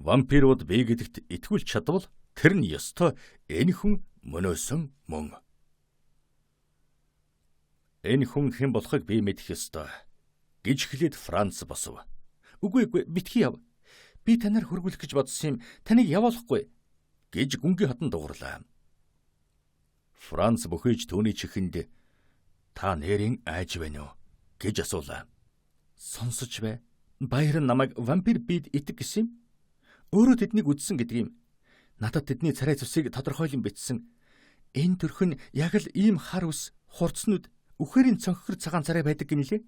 вампирууд бий гэдэгт итгүүлж чадвал тэр нь ёстой энэ хүн мөнөөсөн мөн. Энэ хүн хэн болохыг би мэдэх ёстой гэж хэлээд Франц босов. Үгүй битгий яв. Би танаар хөргүүлэх гэж бодсон юм. Таныг явуулахгүй гэж гүнгийн хатан дугарлаа. Франц бүхэж түүний чихэнд та нэрийн айж байна уу гэж асуулаа. Сонсож бай. Баяр нь намайг вампир бид итг гэсэн юм. Өөрөө тэднийг үдсэн гэдэг юм. Надад тэдний царай цусыг тодорхойлон бичсэн. Энэ төрх нь яг л ийм хар ус, хурцнууд, үхэрийн цонхор цагаан царай байдаг гинэлээ.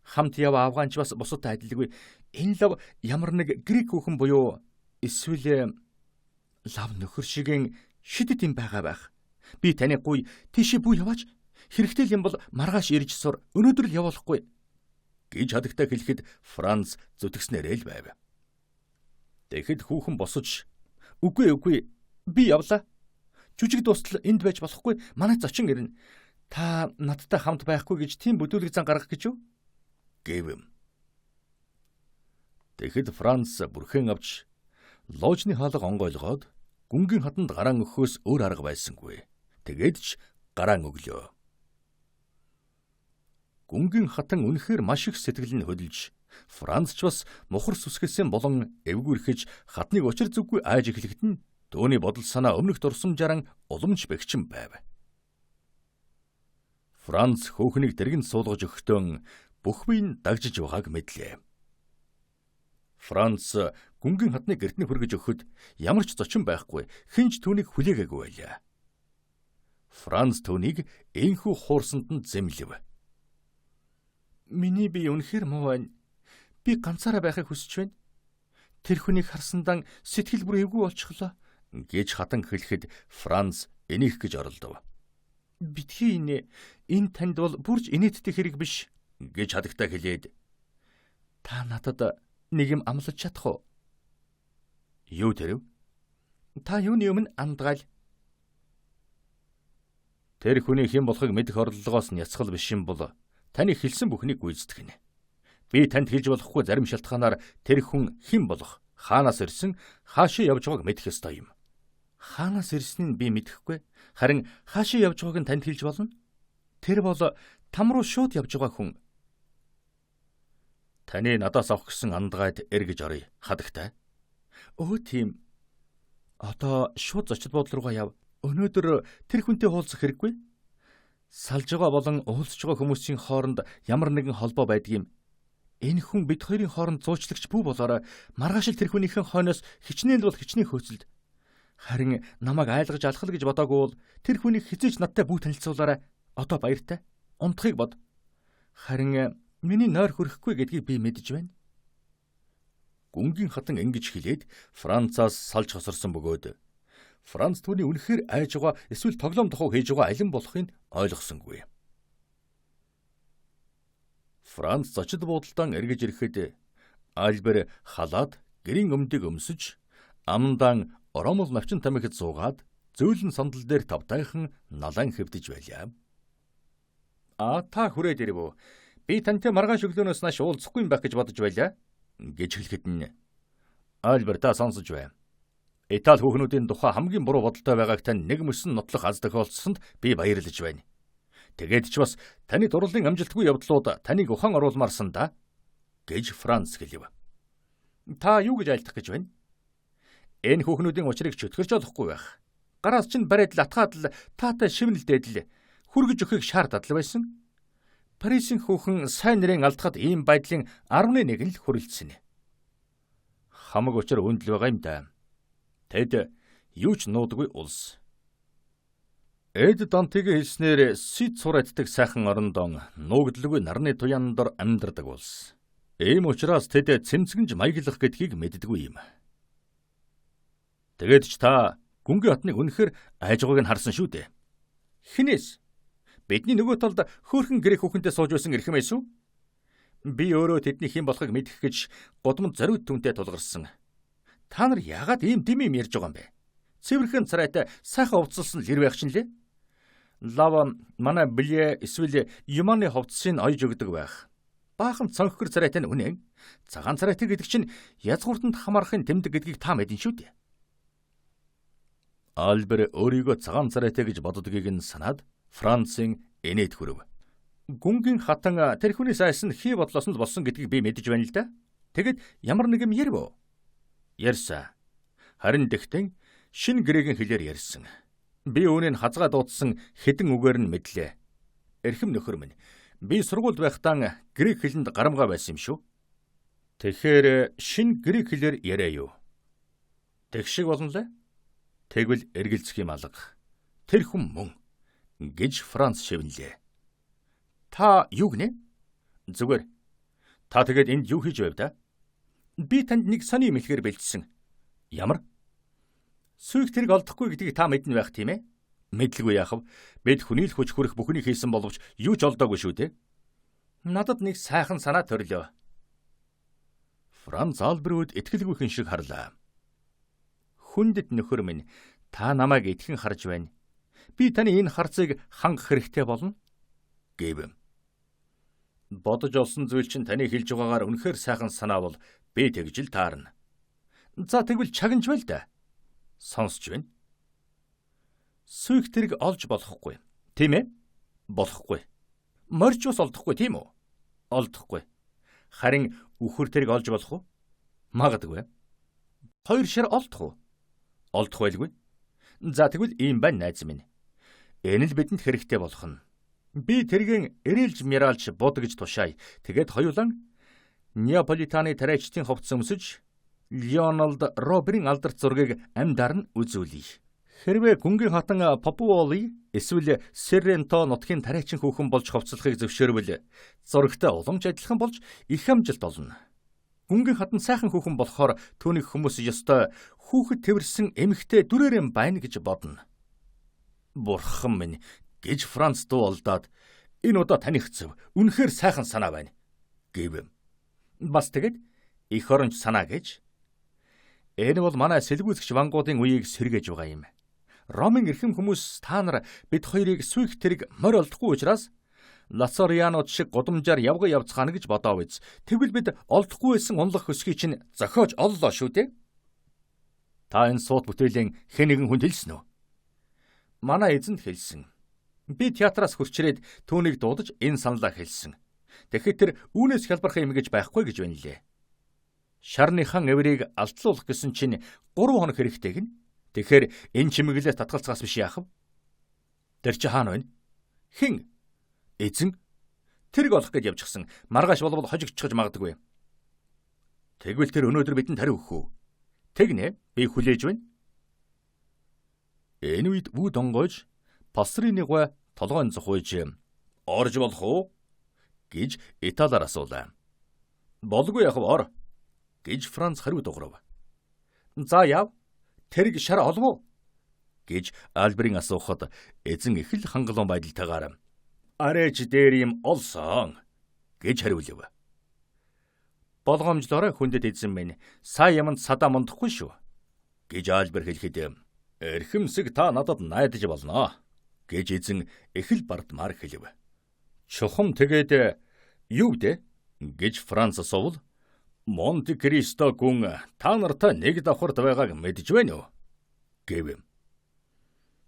Хамт яв авгаанч бас бусадтай адилгүй. Энэ лав ямар нэг грек хүүхэн буюу эсвэл лав нөхөр шигийн шидэт юм байгаа байх. Би таны гуй тийшээ бүү яваач. Хэрэгтэй юм бол маргааш ирж сур. Өнөөдөр л явуулахгүй гэж хадагтай хэлэхэд Франц зүтгснээрээ л байв. Тэгэхэд хүүхэн босож үгүй би явлаа. Жүжиг дуустал энд байж болохгүй. Манай зочин ирнэ. Та надтай хамт байхгүй гэж тийм бүдүүлэг зан гаргах гэж юу? Гэв. Тэгэхэд Франц бүрхэн авч лоожны хаалга онгойлгоод гүнгийн хатанд гараан өгөхөөс өөр арга байсангүй. Тэгээд ч гараан өглөө. Гүнгийн хатан үнэхээр маш их сэтгэл нь хөдөлж, Франц ч бас мухар сүсгэсэн болон эвгүрхэж хатныг учир зүггүй айж эхлэхэд нь төөний бодол санаа өмнөх дурсамжааран уламж бэгчин байв. Франц хөөхнийг дэргэнд суулгаж өгөхдөө бүх бие нь дагжиж байгааг мэдлээ. Франц гүнгийн хатныг гэртний хүргэж өгөхөд ямар ч зочин байхгүй, хинч түүнийг хүлээгээгүй байлаа. Франц түүнийг энхүү хуурсанд нь зэмлэв. Миний бие үнэхээр муу байна. Би ганцаараа байхыг хүсэж байна. Тэр хүнийг харсандан сэтгэл бүр эвгүй болчихлоо гэж хатан хэлэхэд Франц энийх гэж оролдов. Битгий энэ танд бол бүрж инээдтэй хэрэг биш гэж хадагтай хэлээд та надад нэг юм амлаж чадах уу? Юу тэрв? Та юуны өмнө андгаал. Тэр хүний хэн болохыг мэдэх орлогоос нь яцгал биш юм бол таны хэлсэн бүхнийг гүйцэтгэнэ. Би танд хэлж болохгүй зарим шалтгаанаар тэр хүн хэн болох, хаанаас ирсэн, хаашаа явж байгааг мэдэх ёстой юм. Хаанаас ирснийг би мэдэхгүй. Харин хаашаа явж байгааг нь танд хэлж болно. Тэр бол там руу шууд явж байгаа хүн. Таны надаас авах гэсэн андгайд эргэж оръё. Хадагтай. Өө тийм. Одоо шууд зочид буудлын руугаа яв. Өнөөдөр тэр хүнтэй уулзах хэрэггүй. Салж байгаа болон уулзж байгаа хүмүүсийн хооронд ямар нэгэн холбоо байдаг юм. Энэ хүн бид хоёрын хооронд зуучлагч бүү болоорой. Маргааш л тэр хүнийхэн хойноос хичнээн бол хичнээн хөөцөлд. Харин намайг айлгаж алах л гэж бодоогүй бол тэр хүнийг хизээч надтай бүү танилцуулаарай. Одоо баяртай. Унтахыг бод. Харин миний нойр хүрэхгүй гэдгийг би мэдэж байна. Гүнгийн хатан ингэж хэлээд Францаас салж хосорсон бөгөөд Франц түүний үнэхээр айж байгаа эсвэл тоглоом тухай хийж байгаа алин болохыг ойлгосонгүй. Франц зочид буудалдан эргэж ирэхэд Альбер халаад гэрийн өмдөг өмсөж амндан Ромол навчин тамхид суугаад зөөлөн сандал дээр тавтайхан налан хэвдэж байлаа. Та хүрээд ирв үү? Би тантай маргааш өглөөнөөс нааш уулзахгүй юм байх гэж бодож байлаа. Гэж хэлэхэд нь Альбер та сонсож байна. Итали хүүхнүүдийн тухай хамгийн буруу бодолтой байгааг тань нэг мөсөн нотлох аз тохиолдсонд би баярлаж байна. Тэгээд ч бас таны дурлалын амжилтгүй явдлууд таныг ухаан оруулмаарсан да. Гэж Франц хэлв. Та юу гэж айлдах гэж байна? Энэ хүүхнүүдийн учрыг чөтгөрч олохгүй байх. Гараас чинь бариад л атгаад л таатай шивнэлдээд л хүргэж өгөхийг шаардаад л байсан. Парисын хүүхэн сайн нэрийн алдахад ийм байдлын 11 л хүрэлцсэн. Хамаг учир үнд л байгаа юм да. Тэд юу ч нуудаггүй улс. Эд Дантигийн хэлснээр Сид сурааддаг сайхан орондон нуугдлгүй нарны туяан дор амьдардаг улс. Ийм учраас тэд цэмцгэнж маяглах гэдгийг мэддэггүй юм. Тэгээд ч та гүнгийн хатныг үнэхээр айж байгааг нь харсан шүү дээ. Хинээс? Бидний нөгөө талд хөөрхөн грек хүүхэнтэй сууж байсан эрхэм эсв? Би өөрөө тэдний хэн болохыг мэдэх гэж годмонд зориуд түнтэй тулгарсан. Та нар яагаад ийм дэм юм ярьж байгаа юм бэ? Цэвэрхэн царайтай сайхан хувцалсан л ир байх чинь лээ. Лава манай бле эсвэл юманы хувцсыг ойж өгдөг байх. Баахан цонхгөр царайтай нь үнэн. Цагаан царайтай гэдэг чинь язгууртанд хамаарахын тэмдэг гэдгийг та мэдэн шүү дээ. Альбер өөрийгөө цагаан царайтай гэж боддгийг нь санаад Францын энэд хүрв. Гүнгийн хатан тэр хүний сайс нь хий бодлоос нь болсон гэдгийг би мэдэж байна л да. Тэгэд ямар нэг юм ярив үү? Ярьсан. Харин дэгтэн шин грекийн хэлээр ярьсан. Би үүнийг хазгаа дуудсан хэдэн үгээр нь мэдлээ. Эрхэм нөхөр минь, би сургуульд байхдаа грек хэлэнд гарамгаа байсан юм шүү. Тэгэхээр шин грек хэлээр яриа юу? Тэгшиг болно лээ. Тэгвэл эргэлзэх юм алга. Тэр хүн мөн гэж Франц шивнэлээ. Та юу гинэ? Зүгээр. Та тэгээд энд юу хийж байв да? Би танд нэг сони юм хэлэхээр бэлдсэн. Ямар? Сүйх тэрэг олдохгүй гэдгийг та мэднэ байх тийм ээ? Мэдлгүй яахав. Бид хүний л хүч хүрэх бүхнийг хийсэн боловч юу ч олдоогүй шүү дээ. Надад нэг сайхан санаа төрлөө. Франц Альберт итгэлгүйхэн шиг харлаа. Хүндэт нөхөр минь, та намайг итгэн харж байна. Би таны энэ харцыг хангах хэрэгтэй болно. Гэв. Бодож олсон зүйл чинь таны хэлж байгаагаар үнэхээр сайхан санаа бол би тэгж л таарна. За тэгвэл чагнж байл да. Сонсч байна. Сүйх тэрэг олж болохгүй. Тийм ээ? Болохгүй. Морж ус олдохгүй тийм үү? Олдохгүй. Харин үхэр тэрэг олж болох уу? Магадгүй. Хоёр шар олдох уу? Олдох байлгүй. За тэгвэл ийм байна найз минь. Энэ л бидэнд хэрэгтэй болох нь. Би тэргийн эрэлж миралж бод гэж тушаая. Тэгээд хоёулан Неаполитаны тариачдын хувцас өмсөж Леональд Роберийн алдарт зургийг амьдаар нь үзүүлье. Хэрвээ гүнгийн хатан Папуоли эсвэл Сорренто нутгийн тариачин хүүхэн болж хувцлахыг зөвшөөрвөл зурагтай уламж адилхан болж их амжилт олно. Гүнгийн хатан сайхан хүүхэн болохоор түүнийг хүмүүс ёстой хүүхэд тэрсэн эмэгтэй дүрээрэн байна гэж бодно. Бурхан минь гэж Франц дуулдаад энэ удаа таних зөв үнэхээр сайхан санаа байна гэв. Бас тэгэд их оронч санаа гэж. Энэ бол манай сэлгүүцгч вангуудын үеийг сэргээж байгаа юм. Ромын эрхэм хүмүүс та нар бид хоёрыг сүйх тэрэг морь олдохгүй учраас Лацарианууд шиг гудамжаар явга явцгаана гэж бодоо биз. Тэгвэл бид олдохгүй байсан унлах хөсгийг чинь зохиож оллоо шүү дээ. Та энэ суут бүтээлийн хэн нэгэн хүнд хэлсэн үү? Манай эзэнд хэлсэн. Би театраас хурцрээд түүнийг дуудаж энэ саналаа хэлсэн. Тэгэхэд тэр үүнээс хялбархан юм гэж байхгүй гэж байна лээ. Шарныхан эврийг алдлуулах гэсэн чинь 3 хоног хэрэгтэй гин. Тэгэхээр энэ чимэглэлээс татгалцгаас биш яах вэ? Тэр чи хаана байна? Хэн? Эзэн? Тэрг олох гэж явчихсан. Маргааш болбол хожигдчихж магадгүй. Тэгвэл тэр өнөөдөр бидэнд хариу өгөх үү? Тэгнэ, би хүлээж байна. Энэ үед үүд онгойж пастрины гой толгойн зохиож орж болох уу гэж Италиар асуулаа. Болгүй яах вэ ор гэж Франц хариу дуграв. За яв. Тэрг шар олов уу гэж Альберийн асуухад эзэн их л хангалуун байдалтайгаар арайч дээр юм олсон гэж хариулв. Болгоомжлороо хүндэт эзэн минь сая яманд садаа мундахгүй шүү гэж Альбер хэлэхэд эрхэмсэг та надад найдаж болно гэж эзэн их л бардмаар хэлв. Чухам тэгээд юу вэ гэж Франц асуувал Монте Кристо гүн та нартай нэг давхарт байгааг мэдж байна уу гэв.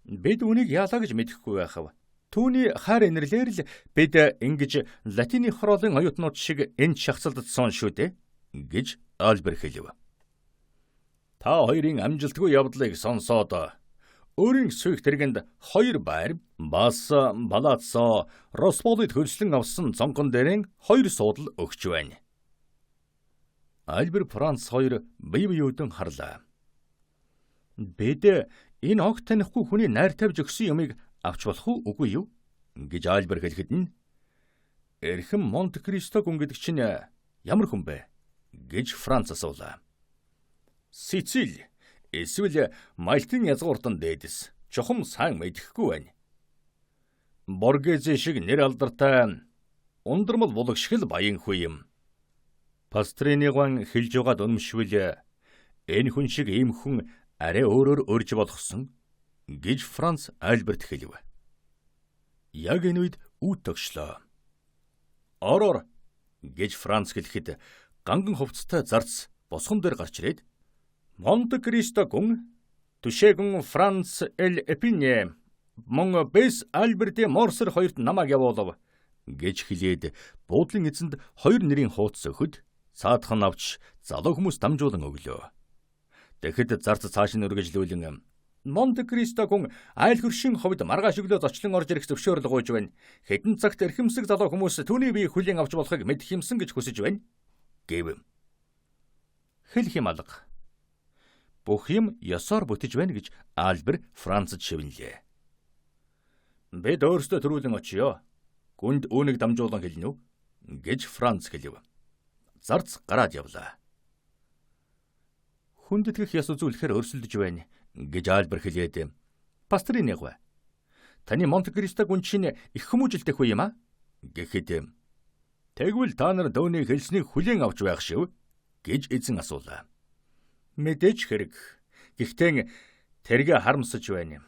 Бид үнийг яалаа гэж мэдэхгүй байхав. Түүний хайр инэрлэр л бид ингэж латины хороолын оюутнууд шиг энэ шахацалдсан шүү дээ гэж Альбер хэлв. Та хоёрын амжилтгүй явдлыг сонсоод өөрийн сүйх тэргэнд 2 байр бас Палаццо Росполид хөлслөн авсан цонхон дээрэн 2 суудал өгч байна. Альбер Франц хоёр бие биеүдэн харлаа. Бид энэ огт танихгүй хүний найр тавьж өгсөн юмыг авч болох уу үгүй юу гэж Альбер хэлэхэд нь эрхэм Монте Кристо гүн гэдэг чинь ямар хүн бэ гэж Франц асуулаа. Сициль эсвэл Мальтын язгууртан дээдэс чухам сайн мэдэхгүй байна. Боргезе шиг нэр алдартай ундрмал булаг шиг л баян хүү юм. Пастрины гуан хэлж байгаад үнэмшвэл энэ хүн шиг ийм хүн арай өөрөөр өрж болгосон гэж Франц Альберт хэлв. Яг энэ үед үүд тогшлоо. Ороор гэж Франц хэлэхэд ганган хувцастай зарц босгон дээр гарч ирээд Монте Кристо гүн түшээгүн Франц Эл Эпинье мон бес Альберт Морсер хоёрт намайг явуулав гэж хэлээд буудлын эзэнд 2 нэрийн хуудас өгөхөд саадхан авч залуу хүмүүс дамжуулан өглөө. Тэгэхэд зарц цааш нь үргэлжлүүлэн Монте Кристо гүн айл хөршийн ховд маргааш өглөө зочлон орж ирэх зөвшөөрөл гуйж байна. Хэдэн цагт эрхэмсэг залуу хүмүүс түүний бие хүлээн авч болохыг мэдэх юмсан гэж хүсэж байна гэв. Хэлэх юм алга. Бүх юм ёсоор бүтэж байна гэж Альбер Францад шивнэлээ. Бид өөрсдөө төрүүлэн очиё. Гүнд үүнийг дамжуулан хэлнэ үү гэж Франц хэлв. Зарц гараад явлаа. Хүндэтгэх ёс үзүүлэхээр өрсөлдөж байна гэж Альбер хэлээд пастрины гуй. Таны Монте Кристо гүн чинь их хүмүүжлтэй хүү юм а гэхэд тэгвэл та нар дөөний хэлснийг хүлээн авч байх шив гэж эзэн асуулаа. Мэдээж хэрэг. Гэхдээ тэргээ харамсаж байна.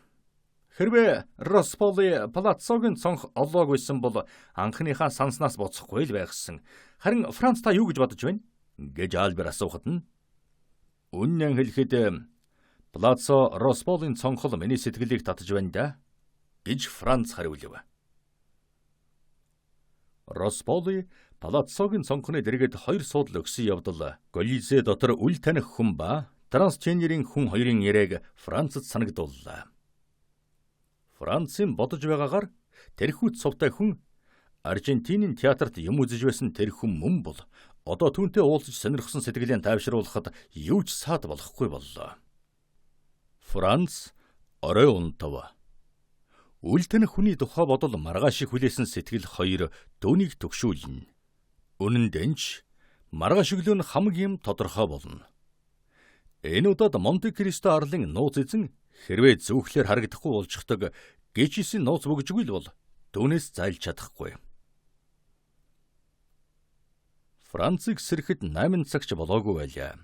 Хэрвээ Росполи Палаццогийн цонх олоогүйсэн бол анхныхаа санснаас боцохгүй л байхсан. Харин Франц та юу гэж бодож байна гэж Альбер асуухад нь үнэн хэлэхэд Палаццо Росполийн цонхол миний сэтгэлийг татж байна да гэж Франц хариулв. Росполи Палаццогийн цонхны дэргэд 2 суудал өгсөн явдал Колизе дотор үл таних хүн ба трансгендерийн хүн хоёрын яриаг Францад санагдууллаа. Францын бодож байгаагаар тэрхүү цувтай хүн Аржентинийн театрт юм үзэж байсан тэр хүн мөн бол одоо түүнтэй уулзаж сонирхсон сэтгэлээ тайвшруулахад юу ч саад болохгүй боллоо. Франц орой унтав. Үл таних хүний тухай бодол маргаашийг хүлээсэн сэтгэл хоёр дөөнийг төгшүүлнэ. Үнэн дэнч маргааш өглөө нь хамгийн тодорхой болно. Энэ удаад Монте Кристо арлын нууц эзэн хэрвээ зүүхлээр харагдахгүй болчихдог гэжсэн нууц бөгжгүй л бол түүнээс зайлж чадахгүй. Францыг сэрэхэд 8 цагч болоогүй байлаа.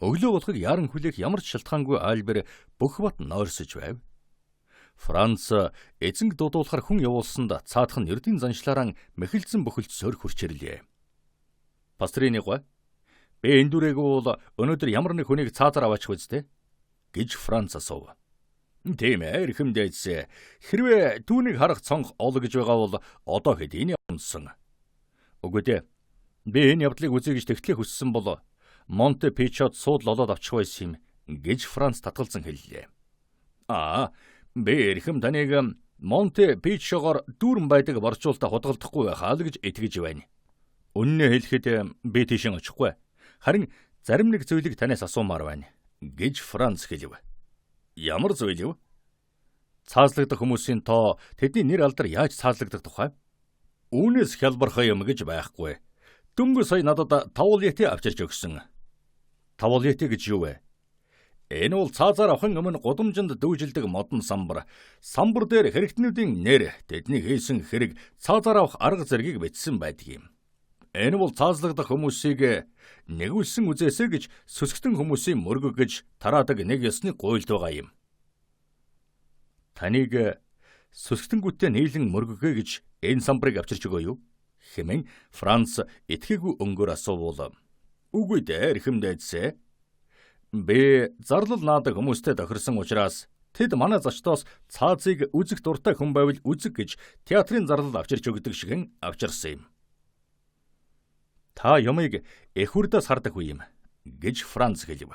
Өглөө болохыг яаран хүлээх ямар ч шалтгаангүй Альбер бүх бат нойрсож байв. Франц эзэнг дуудуулахар хүн явуулсанд цаадах нь ердийн заншлаараа мэхэлдсэн бүхэлд сөрх хүрчэрлээ. Пастрини гоо би энэ дүрээг бол өнөөдөр ямар нэг хүнийг цаазаар аваачих үстэй гэж Франц асуув. Тийм ээ, эрхэмдээдс. Хэрвээ түүнийг харах цонх ол гэж байгаа бол одоо хэд энэ унсан. Үгүй дээ. Би энэ явдлыг үзье гэж тэгтлээ хүссэн бол Монте Пичот суудлал олоод авчих байсан юм гэж Франц татгалзан хэллээ. Би эрхэм таныг Монте Пичогоор дүүрэн байдаг боржуулалтаа худгалдахгүй байхаа л гэж итгэж байна. Үннээ хэлэхэд би тийшээ очихгүй. Харин зарим нэг зүйлийг танаас асуумаар байна гэж Франц хэлв. Ямар зүйл вэ? Цаазлагдах хүмүүсийн тоо тэдний нэр алдар яаж цаазлагдах тухай? Үүнээс хялбархаа юм гэж байхгүй. Дөнгөж сая надад тавлиэти авчирч өгсөн. Тавлиэти гэж юу вэ? Энэ бол цаазаар авахын өмнө гудамжинд дүүжилдэг модон самбар. Самбар дээр хэрэгтнүүдийн нэр, тэдний хийсэн хэрэг, цаазаар авах арга зэргийг бичсэн байдаг юм. Энэ бол цаазлагдах хүмүүсийг нэгүүлсэн үзээсэй гэж сүсгтэн хүмүүсийн мөргөг гэж тараадаг нэг ёсны гуйлд байгаа юм. Таныг сүсгтэнгүүтээ нийлэн мөргөгөө гэж энэ самбарыг авчирч өгөө юу? Хэмээн Франц итгээгүү өнгөөр асуувал. Үгүй дээ, эрхэмдээдсэ. Би зарлал наадаг хүмүүстэй тохирсон учраас тэд манай зочдоос цаазыг үзэх дуртай хүн байвал үзэг гэж театрын зарлал авчирч өгдөг шигэн авчирсан юм. Та юмыг эхүрдээс хардаг үе юм гэж Франц хэлв.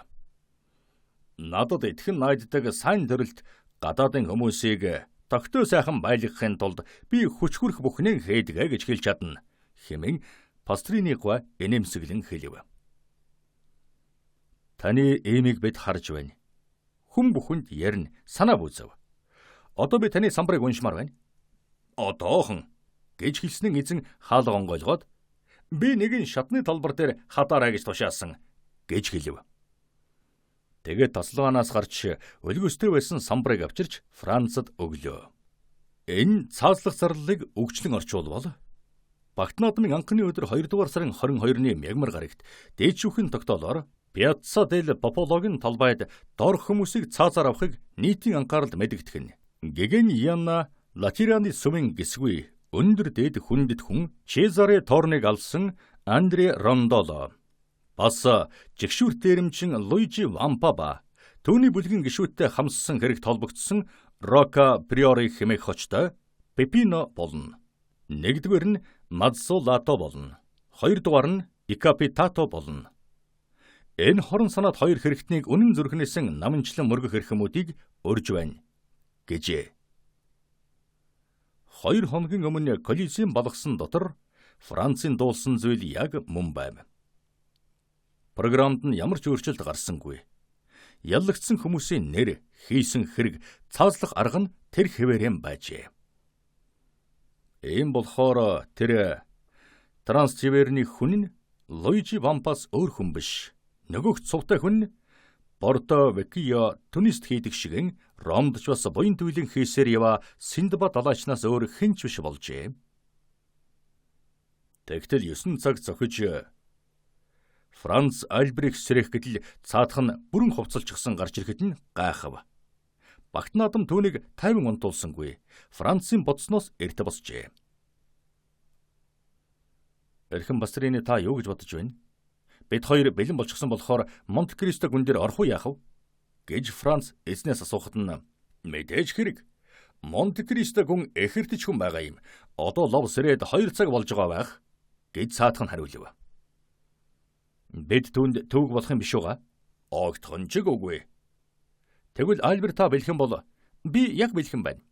Надад итгэн найддаг сайн төрөлт гадаадын хүмүүсийг тогтөө сайхан байлгахын тулд би хүч хүрх бүхнийг хийдэг гэж хэлж чадна. Хэмээн Пастрини гоо энэмсэглэн хэлв. Таны эмийг бид харж байна. Хүн бүхэнд ярина, санаа бүзэв. Одоо би таны самбарыг уншмаар байна. Одоохон гэж хэлснэн эзэн хаалга онгойлгоод би нэгэн шатны талбар дээр хатаарай гэж тушаасан гэж хэлв. Тэгээд тасалгаанаас гарч өлгөстэй байсан самбарыг авчирч Францад өглөө. Энэ цаазлах зарлалыг өгчлөн орчуулвал Багт наадмын анхны өдөр 2 дугаар сарын 22-ны мягмар гарагт дээдшүүхэн тогтоолоор Piazza del Popoloгийн талбайд дор хүмүүсийг цаазаар авахыг нийтийн анхааралд мэдэгдэх нь. Гэгеньяна Латираны сүмэн гисгүй өндөр дээд хүндэт хүн Чезаре Торныг алсан Андре Рондоло. Бас жигшүүрт дээрэмчин Луижи Вампаба түүний бүлгийн гишүүдтэй хамссан хэрэгт холбогдсон Рока Приори хэмээх хочтой Пепино болно. Нэгдүгээр нь Мадсолато болно. Хоёрдугаар нь Икапитато болно. Энэ хорон санаад хоёр хэрэгтнийг үнэн зүрхнээсэн намынчлан мөргөх эрхэмүүдийг урьж байна гэжээ. 2 хоногийн өмнө Колизеум болгосон дотор Францын дуулсан зүйл яг мөн байв. Програмд нь ямар ч өөрчлөлт гарсангүй. Яллагдсан хүмүүсийн нэр, хийсэн хэрэг, цаазлах арга нь тэр хэвээрэн байжээ. Ийм болохоор тэр Транстиверний хүн нь Луижи Вампас өөр хүн биш. Нөгөөх цувтай хүн Бордо Векио Тунист хийдэг шигэн Ромд ч бас буян түйлийн хийсээр ява Синдбад далайчнаас өөр хинч биш болжээ. Тэгтэл 9 цаг зохиж Франц Альбрих сэрэх гэдэл цаадах нь бүрэн хувцалчихсан гарч ирэхэд нь гайхав. Багт наадам түүнийг тайван унтуулсангүй. Францын бодсноос эрт босжээ. Эрхэм Пастрини та юу гэж бодож байна? Бид хоёр бэлэн болчихсон болохоор Монте Кристо гүн дээр орох уу яах вэ? Гэж Франц эзнээс асуухад нь мэдээж хэрэг. Монте Кристо гүн эхэртэж хүн байгаа юм. Одоо лов сэрээд 2 цаг болж байгаа байх гэж цаадах нь хариулв. Бид түүнд төвөг болох юм биш үгаа? Огтхон ч үгүй. Тэгвэл Альберта бэлхэн бол би яг бэлхэн байна.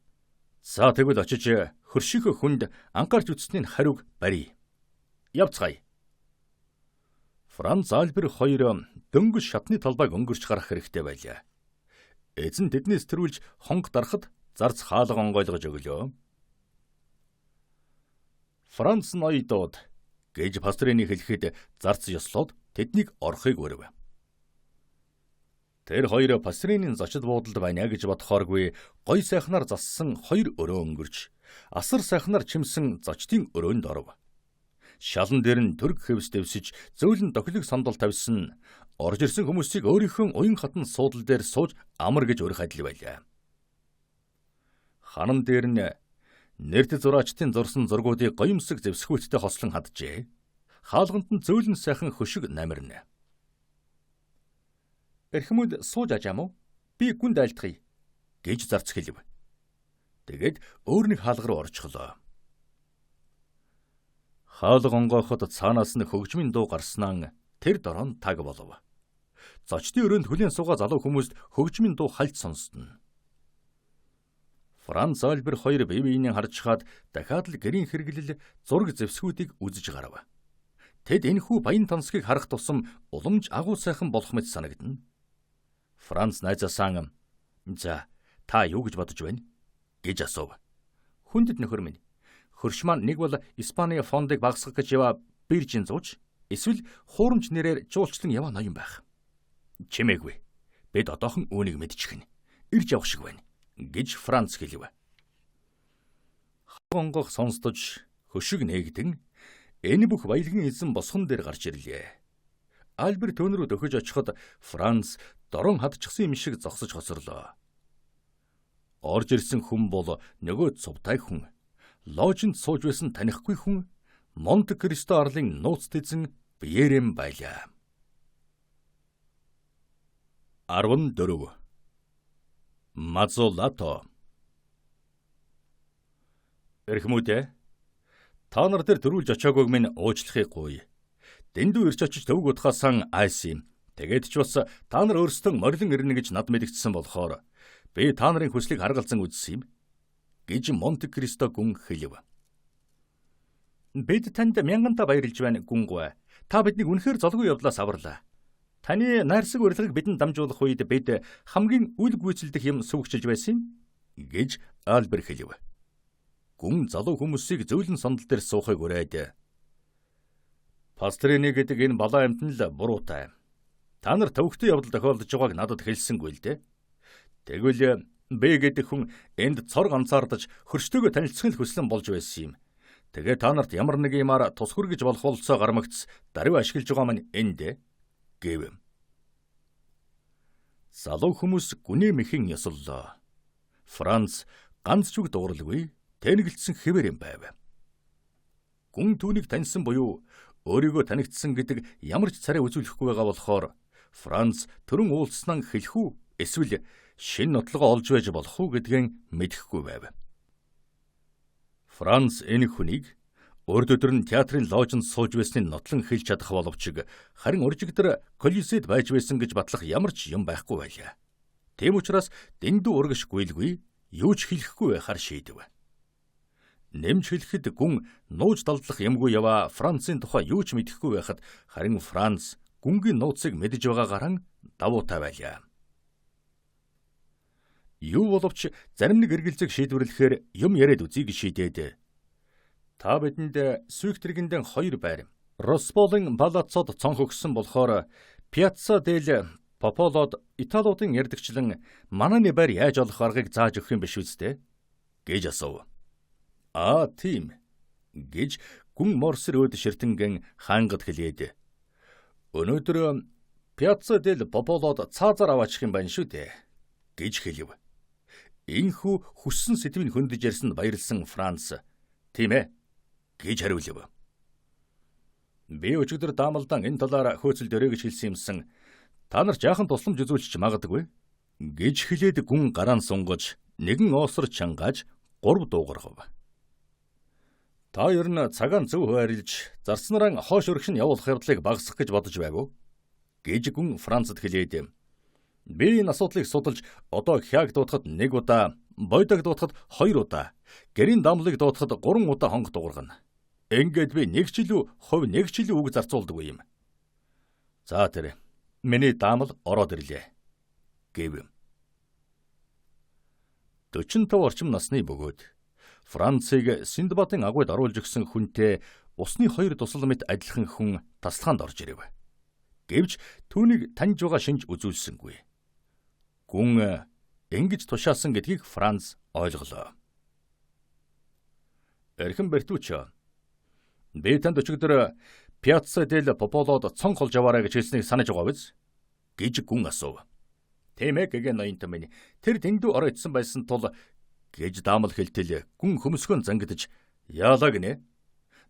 За тэгвэл очиж хөршийнхөө хүнд анхаарч үзсний хариуг барья. Явцгаая. Франц Альберт хоёр дөнгөж шатны талбайг өнгөрч гарах хэрэгтэй байлаа. Эзэн тэднээс тэрүүлж хонг дарахад зарц хаалга онгойлгож өглөө. Франц ноёдод гэж Пастрини хэлэхэд зарц ёслоод тэднийг орохыг өрөв. Тэр хоёр Пастринийн зочид буудалд байна гэж бодохооргүй гой сайхнаар зассан 2 өрөө өнгөрч асар сайхнаар чимсэн зочдын өрөөнд оров. Шалан дээр нь төрг хэвс дэвсэж зөөлөн дохилог сандал тавьсан орж ирсэн хүмүүсийг өөрийнхөө уян хатан суудал дээр сууж амар гэж өрөх адил байлаа. Ханан дээр нь нэрт зураачдын зурсан зургуудыг гоёмсог зэвсгүүттэй хослон хаджээ. Хаалганд нь зөөлөн сайхан хөшиг намирна. Эрхэмүүд сууж ажаамуу. Би гүнд айлтгая гэж зарц хэлв. Тэгээд өөр нэг хаалга руу орчихлоо. Хаалга онгооход цаанаас нь хөгжмийн дуу гарснаа тэр дорон таг болов. Зочдын өрөөнд хүлээн суугаа залуу хүмүүст хөгжмийн дуу хальт сонсдно. Франц Альбер хоёр бие биенээ харж хаад дахиад л гэрийн хэрэглэл зураг зэвсгүүдийг үзэж гарав. Тэд энэхүү баян тансгийг харах тусам уламж агуу сайхан болох мэт санагдана. Франц найзаасаа "За, та юу гэж бодож байна?" гэж асуув. "Хүндэт нөхөр минь, хөрш маань нэг бол Испани фондыг багасгах гэж яваа биржийн зууч, эсвэл хуурамч нэрээр жуулчлан яваа ноён байх. Чимээгүй. Бид одоохон үүнийг мэдчихнэ. Ирж явах шиг байна" гэж Франц хэлв. Хонгох сонсдож хөшиг нээгдэн энэ бүх баялагын эзэн босгон дээр гарч ирлээ. Альбер төөнрүү дөхөж очиход Франц дорон хадчихсан юм шиг зогсож хоцорлоо. Орж ирсэн хүн бол нөгөө цувтай хүн. Ложинд сууж байсан танихгүй хүн, Монте Кристо арлын нууц эзэн Пьерэм байлаа. 14. Мазолато. Эрхэмүүдээ, та нар дээр төрүүлж очиагүйг минь уучлахыг гуй. Дэндүү ирч очиж төвөг утгаасан айс юм. Тэгээд ч бас та нар өөрсдөө морилон ирнэ гэж над мэдгдсэн болохоор би та нарын хүслийг харгалзан үзсэн юм гэж Монте Кристо гүн хэлв. Бид танд мянгантаа баярлж байна гүнгөө. Та биднийг үнэхээр золгүй явдлаас аварлаа. Таны найрсаг урилгыг бидэнд дамжуулах үед бид хамгийн үл гүйцэлдэх юм сүгчилж байсан юм гэж Альбер хэлв. Гүн залуу хүмүүсийг зөөлөн сандал дээр суухыг урайд. Пастрини гэдэг энэ балаа амьтан л буруутай. Та нар төвөгтэй явдал тохиолдож байгааг надад хэлсэнгүй л дээ. Тэгвэл Б гэдэг хүн энд цор ганцаардаж хөрчтөөгөө танилцсан л хүслэн болж байсан юм. Тэгээ та нарт ямар нэг юмар тус хүргэж болох болцоо гармагц даруй ашиглаж байгаа маань энд гэв. Залуу хүмүүс гүнээ мэхэн ёслоо. Франц ганц ч үг дууралгүй тэнэгэлцсэн хэвээр юм байв. Гүн түүнийг таньсан буюу өөрийгөө танигдсан гэдэг ямар ч царай үзүүлэхгүй байгаа болохоор Франц төрөн уулзнан хэлэх үү эсвэл шин нотлогоо олж байж болох уу гэдгийг мэдэхгүй байв. Франц энэ хүнийг урд өдөр нь театрын ложинд сууж байсныг нотлон хэлж чадах боловч харин уржигдэр Колизед байж байсан гэж батлах ямар ч юм байхгүй байлаа. Тийм учраас дэндүү урагш гуйлгүй юу ч хэлэхгүй байхаар шийдэв. Нэмж хэлэхэд гүн нууж далдлах юмгүй яваа Францын тухай юу ч мэдэхгүй байхад харин Франц гүнгийн нууцыг мэдэж байгаагаараа давуутай байлаа. Юу боловч зарим нэг эргэлзэг шийдвэрлэхээр юм яриад үзье гэж шийдээд та бидэнд Сүйхтэргэндэн 2 байр Росполын Палаццод цонх өгсөн болохоор Пьяцца дель Пополод Италиудын ярдгчлан манайны байр яаж олох аргыг зааж өгөх юм биш үстэ гэж асуув. Аа тийм гэж гүн морсер өд ширтэнгэн хаангад хэлээд өнөөдөр Пьяцца дель Пополод цаазаар аваачих юм байна шүү дээ гэж хэлв. Инхүү хүссэн сэтгэвийг хөндөж ярьсанд баярлсан Франц тийм ээ гэж хариулв. Би өчигдөр даамалдан энэ талаар хөөцөлд өрөө гэж хэлсэн юмсан. Та нар жаахан тусламж үзүүлчих магадгүй гэж хэлээд гүн гараан сунгаж нэгэн оосор чангааж 3 дуугаргав. Та ер нь цагаан зөв хуваарлж зарцнараа хоош өргөшн явуулах явдлыг багасгах гэж бодож байв уу гэж гүн Францад хэлээд би энэ асуудлыг судалж одоо хяаг дуутахад 1 удаа, бойдог дуутахад 2 удаа, гэрийн дамлыг дуутахад 3 удаа хонх дуургана. Ингээд би нэг ч илүү хувь нэг ч илүү үг зарцуулдаг юм. За тэр миний даамал ороод ирлээ гэв. 45 орчим насны бөгөөд Францыг Синдбадын агуйд оруулж өгсөн хүнтэй усны 2 тусал мэт адилхан хүн таслаханд орж ирэв. Гэвч түүнийг таньж байгаа шинж үзүүлсэнгүй. Гүн ингэж тушаасан гэдгийг Франц ойлголоо. Эрхэм Бертуччо, би танд өчигдөр Пьяцца дель Пополод цонх олж аваарай гэж хэлснийг санаж байгаа биз? Гэж гүн асуув. Тийм ээ гэгээ ноёнтой минь. Тэр дэндүү оройтсон байсан тул гэж даамал хэлтэл гүн хөмсгөн зангидж яалаа гинэ.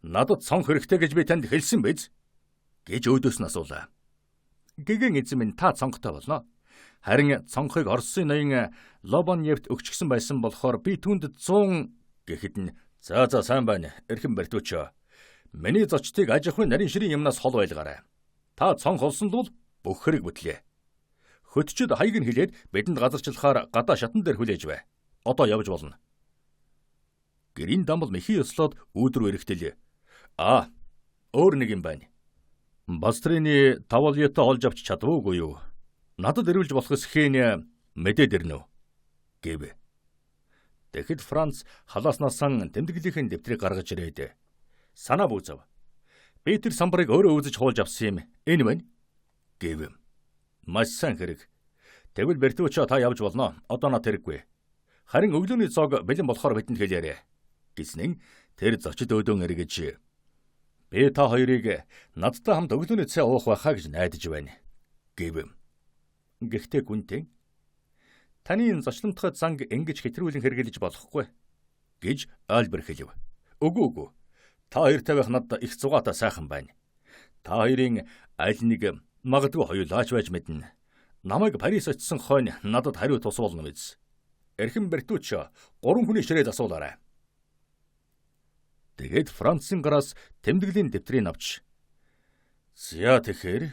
Надад цонх хэрэгтэй гэж би танд хэлсэн биз? Гэж өөдөөс нь асуулаа. Гэгэн эзэн минь та цонхтой болно. Харин цонхыг Оросын ноён Лобоневт өгчихсөн байсан болохоор би түүнд 100 гэхэд нь за сайн байна. Эрхэм Бертуч. Миний зочдыг аж ахуйн нарийн ширийн юмнаас хол байлгаарай. Та цонх олсон л бүх хэрэг бүтлээ. Хөтчөд хаяг нь хилээд бидэнд газарчлахаар гадаа шатан дээр хүлээж бай. Одоо явж болно. Гэрийн дамбал мэхий ёслоод үүдрүү эрэхтэл. Өөр нэг юм байна. Бастрины тавальята олж авч чадвуугүй юу? Надад ирүүлж болох эсхийн мэдээд ирнэ үү? Гэв. Тэгэхэд Франц халааснаас тэмдэглэлийн дэвтрийг гаргаж ирээд санаа бүүзав. Би тэр самбарыг өөрөө үзэж хуулж авсан юм. Энэ байна. Гэв. Маш сайн хэрэг. Тэгвэл Бертуч та явж болно. Одоо над хэрэггүй. Харин өглөөний цог бэлэн болохоор бидэнд хэлээрэй. Гэснэн тэр зочид өөдөн эргэж би та хоёрыг надтай хамт өглөөний цай уух байхаа гэж найдаж байна. Гэв. Гэхдээ гүнтэн таны зочломтгой занг ингэж хэтрүүлэн хэрэглэж болохгүй гэж Альбер хэлв. Үгүй. Та хоёртай байх надад их зугаатай сайхан байна. Та хоёрын аль нэг магадгүй хоёулаач байж мэднэ. Намайг Парис очсон хойно надад хариу тус болно биз. Эрхэм Бертуч 3 хүний ширээд асуулаарай. Тэгээд Францын гараас тэмдэглэлийн дэвтрийг авч "Зя тэгэхээр"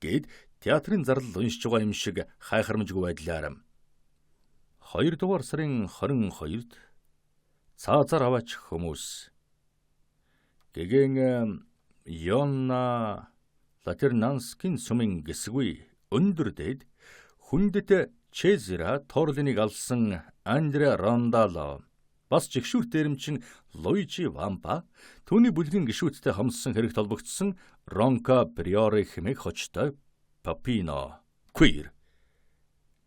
гэд театрын зарлал уншиж байгаа юм шиг хайхрамжгүй байдлаар 2 дугаар сарын 22-нд цаазаар аваач хүмүүс гэгэн Йонна Латернанскийн сумын гисгүй өндөр дэд хүндэт Чезера Торлиныг алсан Андре Рондало бас жигшүүр дээрэмчин Луижи Вампа түүний бүлгийн гишүүдтэй хамссан хэрэг толбогдсон Ронка Приори хэмээх хочтой Папино Queer.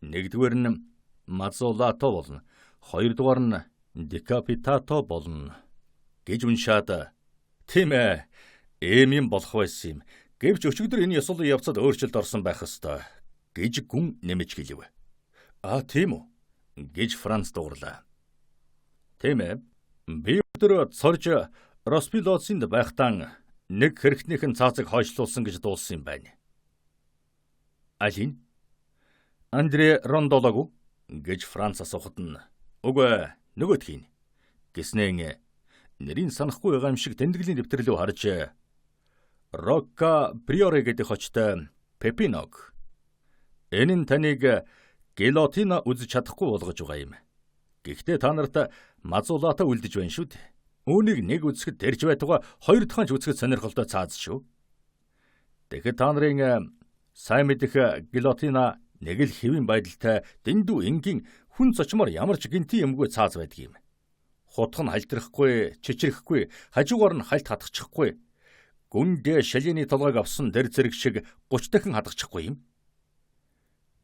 Нэгдүгээр нь Мазолато болно. Хоёрдугаар нь Декапитато болно. Гэж уншаад тийм ээ юм болох байсан юм. Гэвч өчигдөр энэ ёслолын явцад өөрчлөлт орсон байх ёстой гэж гүн нэмэж хэлв. Тийм үү гэж Франц дууралаа. Тийм ээ. Би өдөр цорж Роспилоцинд байхдаа нэг хэрэгтнийхэн цаазыг хойшлуулсан гэж дуулсан юм байна. Алин? Андре Рондологу гэж Франц асуухад нь үгүй нөгөөдхийн гэснээр нэрийг санахгүй байгаа юм шиг тэмдэглэлийн дэвтэр рүү харж Рокка Приоре гэдэг хочтой Пепиног. Энэ нь таныг Гелотина үзэж чадахгүй болгож байгаа юм. Гэхдээ та нарт Мазулата үлдэж байна шүү дээ. Үүнийг нэг үзэхэд тэрж байтугай хоёр дахин ч үзэхэд сонирхолтой цааз шүү. Тэгэхэд та нарын сайн мэдэх Гелотина нэг л хэвийн байдалтай дэндүү энгийн хүн цочмоор ямар ч гинти юмгүй цааз байдаг юм. Хутх нь хальтрахгүй, чичрэхгүй, хажуугаар нь хальт хатгачихгүй. Гүндээ шалины толгойг авсан дэр зэрэг шиг 30 дахин хадгачихгүй юм.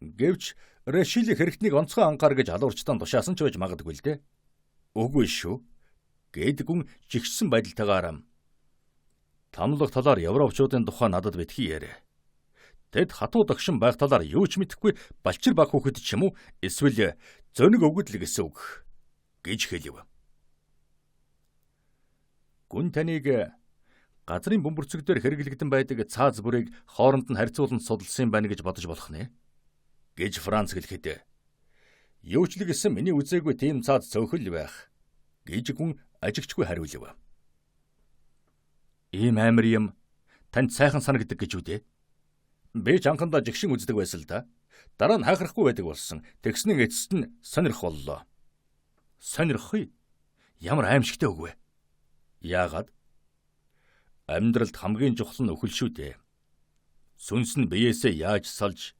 Гэвч Рашили хэрэгтнийг онцгой анхаар гэж алуурчтан тушаасан ч байж магадгүй л дээ. Үгүй шүү. Гэдгүн жигшсэн байдалтайгаар тамлах талаар европчуудын тухай надад битгий ярэ. Тэд хатуу дагшин байх талаар юу ч мэдэхгүй балчир баг хүүхэд ч юм уу эсвэл зөнийг өгöd л гэсэн үг гэж хэлв. Гүн таныг газрын бөмбөрцөг дээр хэрэглэгдэн байдаг цааз бүрийг хооронд нь харьцуулан судалсан байна гэж бодож болох нэ гэж Франц хэлэхэд юу ч л гэсэн миний үзээгүй тийм цааз цөөхөл байх гэж гүн ажигчгүй хариулв. Ийм амар юм танд сайхан санагддаг гэж үү дээ. Би ч анхандаа жигшин үздэг байсан л да. Дараа нь хайхрахгүй байдаг болсон. Тэгснэн эцэст нь сонирх боллоо. Сонирхъя. Ямар аимшигтэй үг вэ? Яагаад? Амьдралд хамгийн чухал нь өхөл шүү дээ. Сүнс нь биеэсээ яаж салж,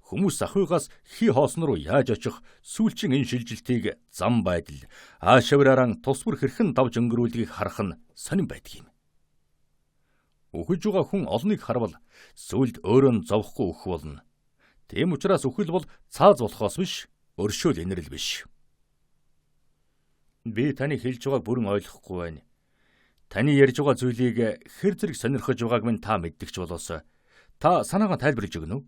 хүмүүс ахуйгаас хий хоосон руу яаж очих, сүүлчийн энэ шилжилтийг зам байдал, аашавраараа тус бүр хэрхэн давж өнгөрүүлгийг харах нь сонирн байдаг юм. Үхэж байгаа хүн олныг харвал сүлд өөрөө зовхгүй өөх болно. Тийм учраас үхэл бол цааз болохоос биш, өршөөл инэрл биш. Би таны хэлж байгааг бүрэн ойлгохгүй байна. Таны ярьж байгаа зүйлийг хэр зэрэг сонирхож байгааг минь та мэддэг ч болоос та санаагаа тайлбарлаж өгнө үү?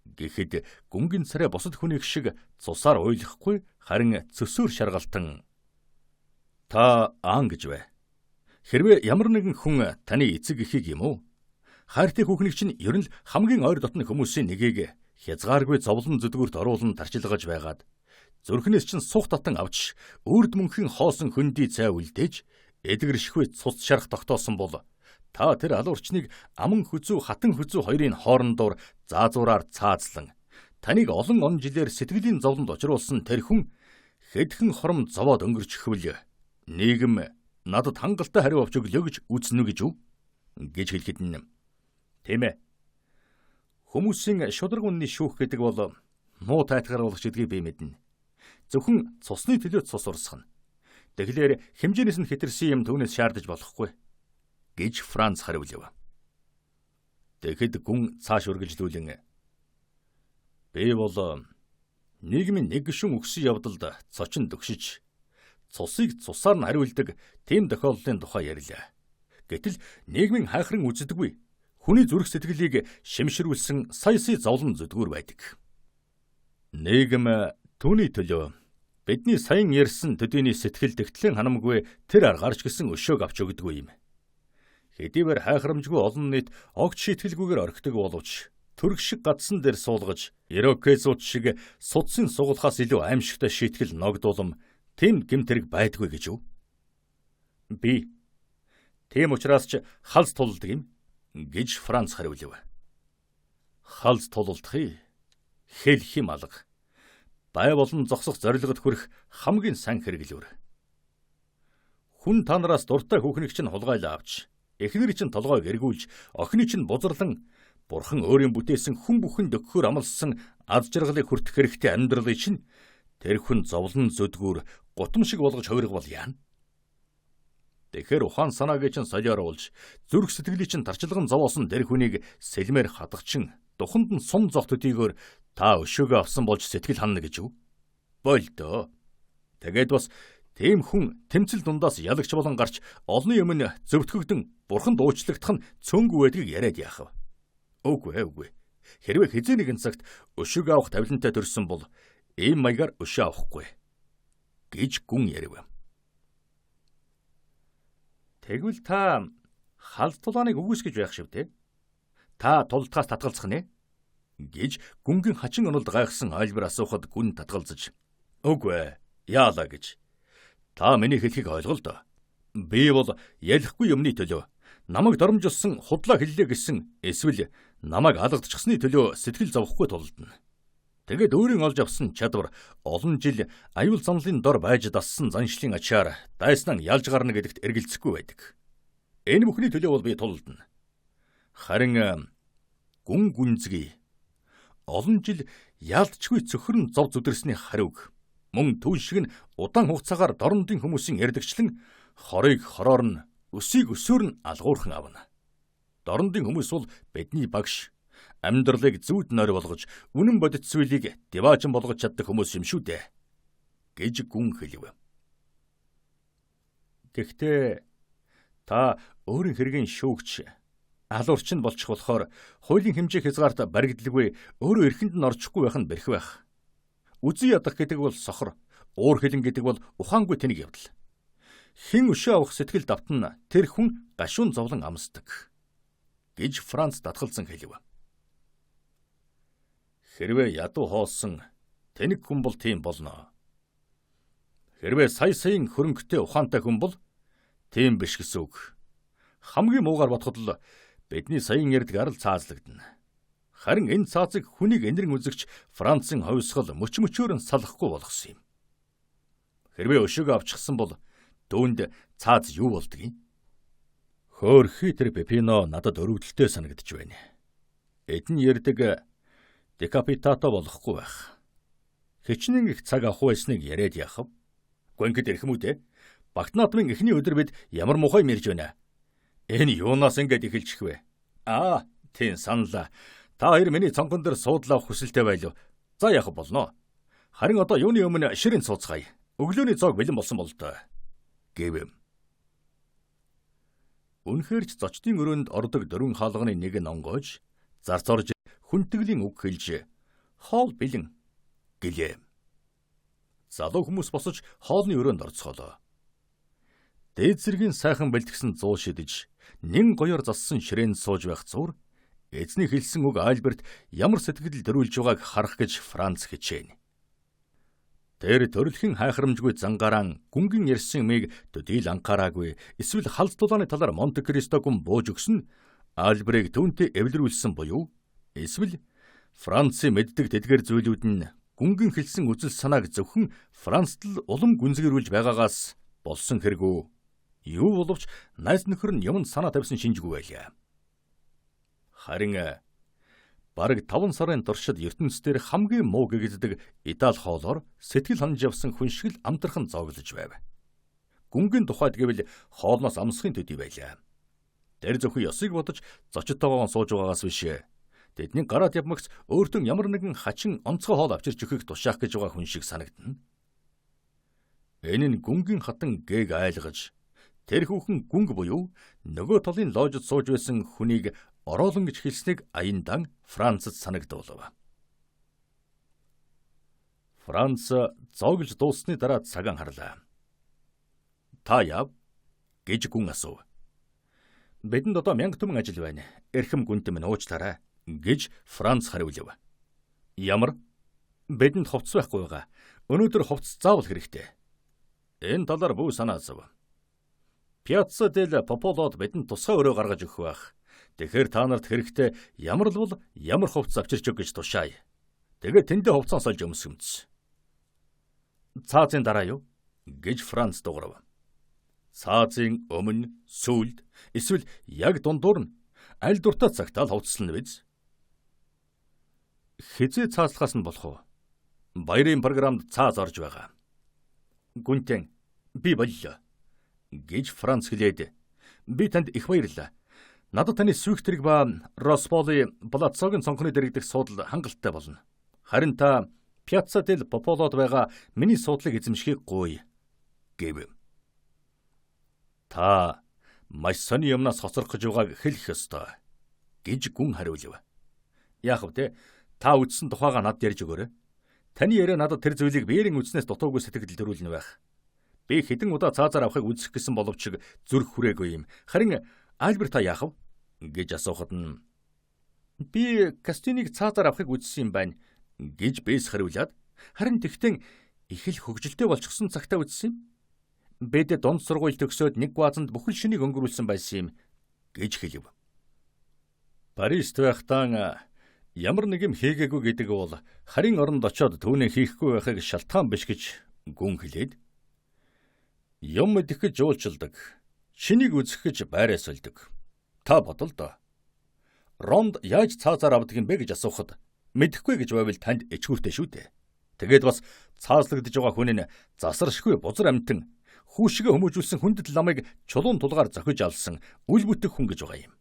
Гэхэд гүнгийн царай бусад хүнийг шиг цусаар уйлахгүй харин цөсөөр шаргалтан та аан гэж бай. Хэрвээ ямар нэгэн хүн таны эцэг эхийг юм уу? Хайртай хүүхнийг чинь ер нь хамгийн ойр дотны хүмүүсийн нэгийг хязгааргүй зовлон зүдгүүрт оруулан тарчилгаж байгаад зүрхнээс чинь сух татан авч үрд мөнхийн хоосон хөндөй цай үлдээж эдгэршгүй цус шарах тогтоосон бол та тэр алуурчныг аман хүзүү хатан хүзүү хоёрын хоорондоор заазуураар цаазлан таныг олон он жилээр сэтгэлийн зовлонд очруулсан тэр хүн хэдхэн хором зовоод өнгөрчихвөл нийгэм надад хангалттай хариу авч өглөө гэж үзнэ гэж үү? Гэж хэлэхэд нь тийм ээ. Хүмүүсийн шударга үнний шүүх гэдэг бол муу тайтгаруулах гэдгийг би мэднэ. Зөвхөн цусны төлөө цус урсгана. Тэгэхээр хэмжээнээс нь хэтэрсэн юм түүнээс шаардаж болохгүй гэж Франц хариулв. Тэгэхэд гүн цааш үргэлжлүүлэн би бол нийгмийн нэг гишүүн өгсөн явдалд цочин дөгшиж цусыг цусаар нь хариулдаг тийм тохиолдлын тухай ярьлаа. Гэтэл нийгмийн хайхран үздэггүй хүний зүрх сэтгэлийг шимширүүлсэн сая зовлон зүдгүүр байдаг. Нийгэм түүний төлөө бидний саяхан ярьсан төдийний сэтгэл тэгтлэн ханамгүй тэр аргарч гисэн өшөөг авч өгдөггүй юм. Хэдийгээр хайхрамжгүй олон нийт огт шийтгэлгүйгээр орхидог боловч төрг шиг гадсан дээр суулгаж ирокезууд шиг судсын сугалахаас илүү аимшигтай шийтгэл ногдуулам тийм гэмтэрэг байдгүй гэж үү? Би тийм учраас ч халз тулдаг юм гэж Франц хариулв. Халз тулалдахыг хэл хим алга. Бай болон зогсох зорилгод хүрэх хамгийн сайн хэрэглүүр. Хүн та нараас дуртай хүүхнийг чинь хулгайлаа авч, эхнэр чинь толгойг эргүүлж, охины чинь бузарлан, бурхан өөрийн бүтээсэн хүн бүхэнд өгөхөөр амлсан аз жаргалыг хүртэх хэрэгтэй амьдралыг чинь тэр хүн зовлон зүдгүүр гутам шиг болгож хувирга бол яана. Тэгэхээр ухаан санааг чинь солиоруулж, зүрх сэтгэлийг чинь тарчилган зовоосон тэр хүнийг сэлмээр хадгачин, духанд нь сум зох төдийгөр та өшөөгөө авсан болж сэтгэл ханна гэж үү? Болдоо. Тэгээд бас тийм хүн тэмцэл дундаас ялагч болон гарч олны өмнө зөвтгөгдөн бурханд уучлагдах нь цөөнгүй байдгийг яриад яах вэ? Үгүй. Хэрвээ хизээ нэгэн цагт өшөөгөө авах тавилантай төрсөн бол ийм маягаар өшөө авахгүй гэж гүн ярив. Тэгвэл та халз тулааныг үгүйсгэж байх шив те? Та тулдгаас татгалзах нэ? Гэж гүнгийн хачин онулд гайхсан айлбар асуухад гүн татгалзаж үгүй яалаа гэж. Та миний хэлхийг ойлголоо доо. Би бол ялахгүй юмны төлөө намайг доромжилсан худлаа хэллээ гэсэн эсвэл намайг алгадчихсны төлөө сэтгэл зовхгүй тулдна. Тэгээд өөрийн олж авсан чадвар олон жил аюул замлын дор байж дассан заншлын ачаар дайснан ялж гарна гэдэгт эргэлзэхгүй байдаг. Энэ бүхний төлөө бол би тулдна. Харин гүн гүнзгий олон жил яалтчгүй цөхрөн зов зүдэрсний хариуг мөн түүн шиг нь удаан хугацаагаар дорнодын хүмүүсийн ярдагчлан хорыг хороор нь өсийг өсөөр нь алгуурхан авна. Дорнодын хүмүүс бол бидний багш, амьдралыг зүйд нойр болгож үнэн бодит зүйлийг диваажин болгож чаддаг хүмүүс юм шүү дээ гэж гүн хэлв. Гэхдээ та өөрийн хэргийн шүүгч алуурчин болчих болохоор хуулийн хэмжээ хязгаарт баригдлагүй өөрөө эрхэнд нь орчихгүй байх нь бэрх байх. Үзий ядах гэдэг бол сохор, уур хилэн гэдэг бол ухаангүй тэнэг явдал. Хэн өшөө авах сэтгэл давтан тэр хүн гашуун зовлон амсдаг гэж Франц татгалзан хэлв. Хэрвээ ядуу хоосон тэнэг хүн бол тийм болно. Хэрвээ саяын хөрөнгөтэй ухаантай хүн бол тийм биш гэсэн үг. Хамгийн муугаар бодоход л бидний саяын ярьдаг арал цаазлагдана. Харин энэ цаазыг хүнийг энэрэн үзэгч Францын ховсгол мөчмөчөөр нь салахгүй болгосон юм. Хэрвээ өшөөгөө авчихсан бол дүүнд цааз юу болдгийг? Хөөхий тэр Пепино надад өрөвдөлтэй санагдж байна. Эдэн ярьдаг декапитато болохгүй байх. Хичнээн их цаг авах байсныг яриад яах вэ? Гүнгэд ирэх юм үү те? Багт наадмын эхний өдөр бид ямар мухай мэрж байна. Энэ юунаас ингэж эхэлчих вэ? Тийм саналаа. Та хоёр миний цонхон дээр суудлаа хүсэлтэй байлуу. За яах болно? Харин одоо юуны өмнө ширэн цуцгаая. Өглөөний цог бэлэн болсон бол тоо. Гэвэм. Үнэхээр ч зочдын өрөөнд ордог дөрвөн хаалганы нэг нь онгойж, зарцорж хүнтгэлийн үг хэлж Хоол бэлэн гэлээ. Залуу хүмүүс босож хоолны өрөөнд орцгоолоо. Дээд зэргийн сайхан бэлтгэсэн зуул шидэж, нэн гоёор зассан ширээнд сууж байх зур эзний хэлсэн үг Альберт ямар сэтгэл төрүүлж байгааг харах гэж Франц хичээнэ. Тэр төрөлхийн хайхрамжгүй зангаран гүнгийн ярьсан мийг төдийл анхаараагүй, эсвэл халз дулааны талаар Монте Кристо гүн бууж өгсөн Альберийг түүнтэй эвлэрүүлсэн буюу эсвэл Францын мэддэг тэдгээр зүйлүүд нь гүнгийн хэлсэн үзэл санааг зөвхөн Францд л улам гүнзгийрүүлж байгаагаас болсон хэрэггүй. Юу боловч найз нөхөр нь юмд санаа тавьсан шинжгүй байлаа. Харин бараг 5 сарын туршид ертөнцийн хамгийн муу гэгддэг Итали хоолоор сэтгэл ханаж явсан хүн шиг л амтархан зооглож байв. Гүнгийн тухайд гэвэл хоолноос амсахын төдий байлаа. Тэр зөвхөн ёсыг бодож зочдтойгоо сууж байгаагаас биш. Тэдний гараад явмагц өөртөө ямар нэгэн хачин онцгой хоол авчирч өгөхийг тушаах гэж байгаа хүн шиг санагдана. Энэ нь гүнгийн хатан гээг айлгаж, тэр хүүхэн гүнг буюу нөгөө талын лоожид сууж байсан хүнийг ороолон гэж хэлснийг аяндан Францад санагдуулав. Франц зооглож дууссаны дараа цагаан харлаа. Та яв гэж гүн асуув. Бидэнд одоо 1000 түмэн ажил байна. Эрхэм гүнтэ минь уучлаарай гэж Франц хариулв. Ямар? Бидэнд хувцс байхгүй байгаа. Өнөөдөр хувцс заавал хэрэгтэй. Энэ талаар бүү санаа зов. Пьяцца дель Пополод бидэнд тусгай өрөө гаргаж өгөх байх. Тэгэхээр та нарт хэрэгтэй ямар л бол ямар хувцас авчирч өг гэж тушаая. Тэгээд тэндээ хувцас олж өмсгөмц. Цаазын дараа юу? Гэж Франц дуурав. Цаазын өмнө, сүүлд, эсвэл яг дундуур нь аль дуртай цагтаа л хувцаслана биз? Хизээ цааслахаас нь болох уу? Баярын програмд цааз орж байгаа. Гүнтэн, би боллоо гэж Франц хэлээд, би танд их баярлалаа. Надад таны Свихтрийг ба Росполи Плацогийн цонхны дэрэгдэх суудал хангалттай болно. Харин та Пьяцца дель Пополод байгаа миний суудлыг эзэмшихийг гуй гэв. Та маш сони юмнаас хоцрох гэж байгааг хэлэх ёстой гэж гүн хариулв. Яах вэ? Та үдсэн тухайга надад ярьж өгөөрэй. Таны яриа надад тэр зүйлийг биеэрийн үдснээс дутуугүй сэтгэл төрүүлнэ байх. Би хэдэн удаа цаазаар авахыг үзэх гэсэн боловч зүрх хүрээгүй юм. Харин Альберт та яах вэ? Гэж асуухад нь би Кастинийг цаазаар авахыг үзсэн юм байна гэж бэс хариулаад, харин тэгтэн их л хөгжилтэй болчихсон цагтаа үзсэн юм. Бид дунд сургууль төгсөөд нэг гуазанд бүхэл шинийг өнгөрүүлсэн байсан юм гэж хэлв. Парист байхдаа ямар нэг юм хийгээгүй гэдэг бол харин оронд очиод түүнийг хийхгүй байхыг шалтгаан биш гэж гүн хэлээд, юм мэдэх гэж уулчилдаг, шинийг үзэх гэж байраа сольдог. Та бодол доо. Ромд яаж цаазаар авдаг юм бэ гэж асуухад мэдэхгүй гэж байвал танд ичгүүртэй шүү дээ. Тэгээд бас цаазлагдж байгаа хүн нь засаршгүй бузар амтан хүүшгээ хүмүүжүүлсэн хүндэт ламыг чулуун тулгаар зохиж алсан үл бүтэх хүн гэж байгаа юм.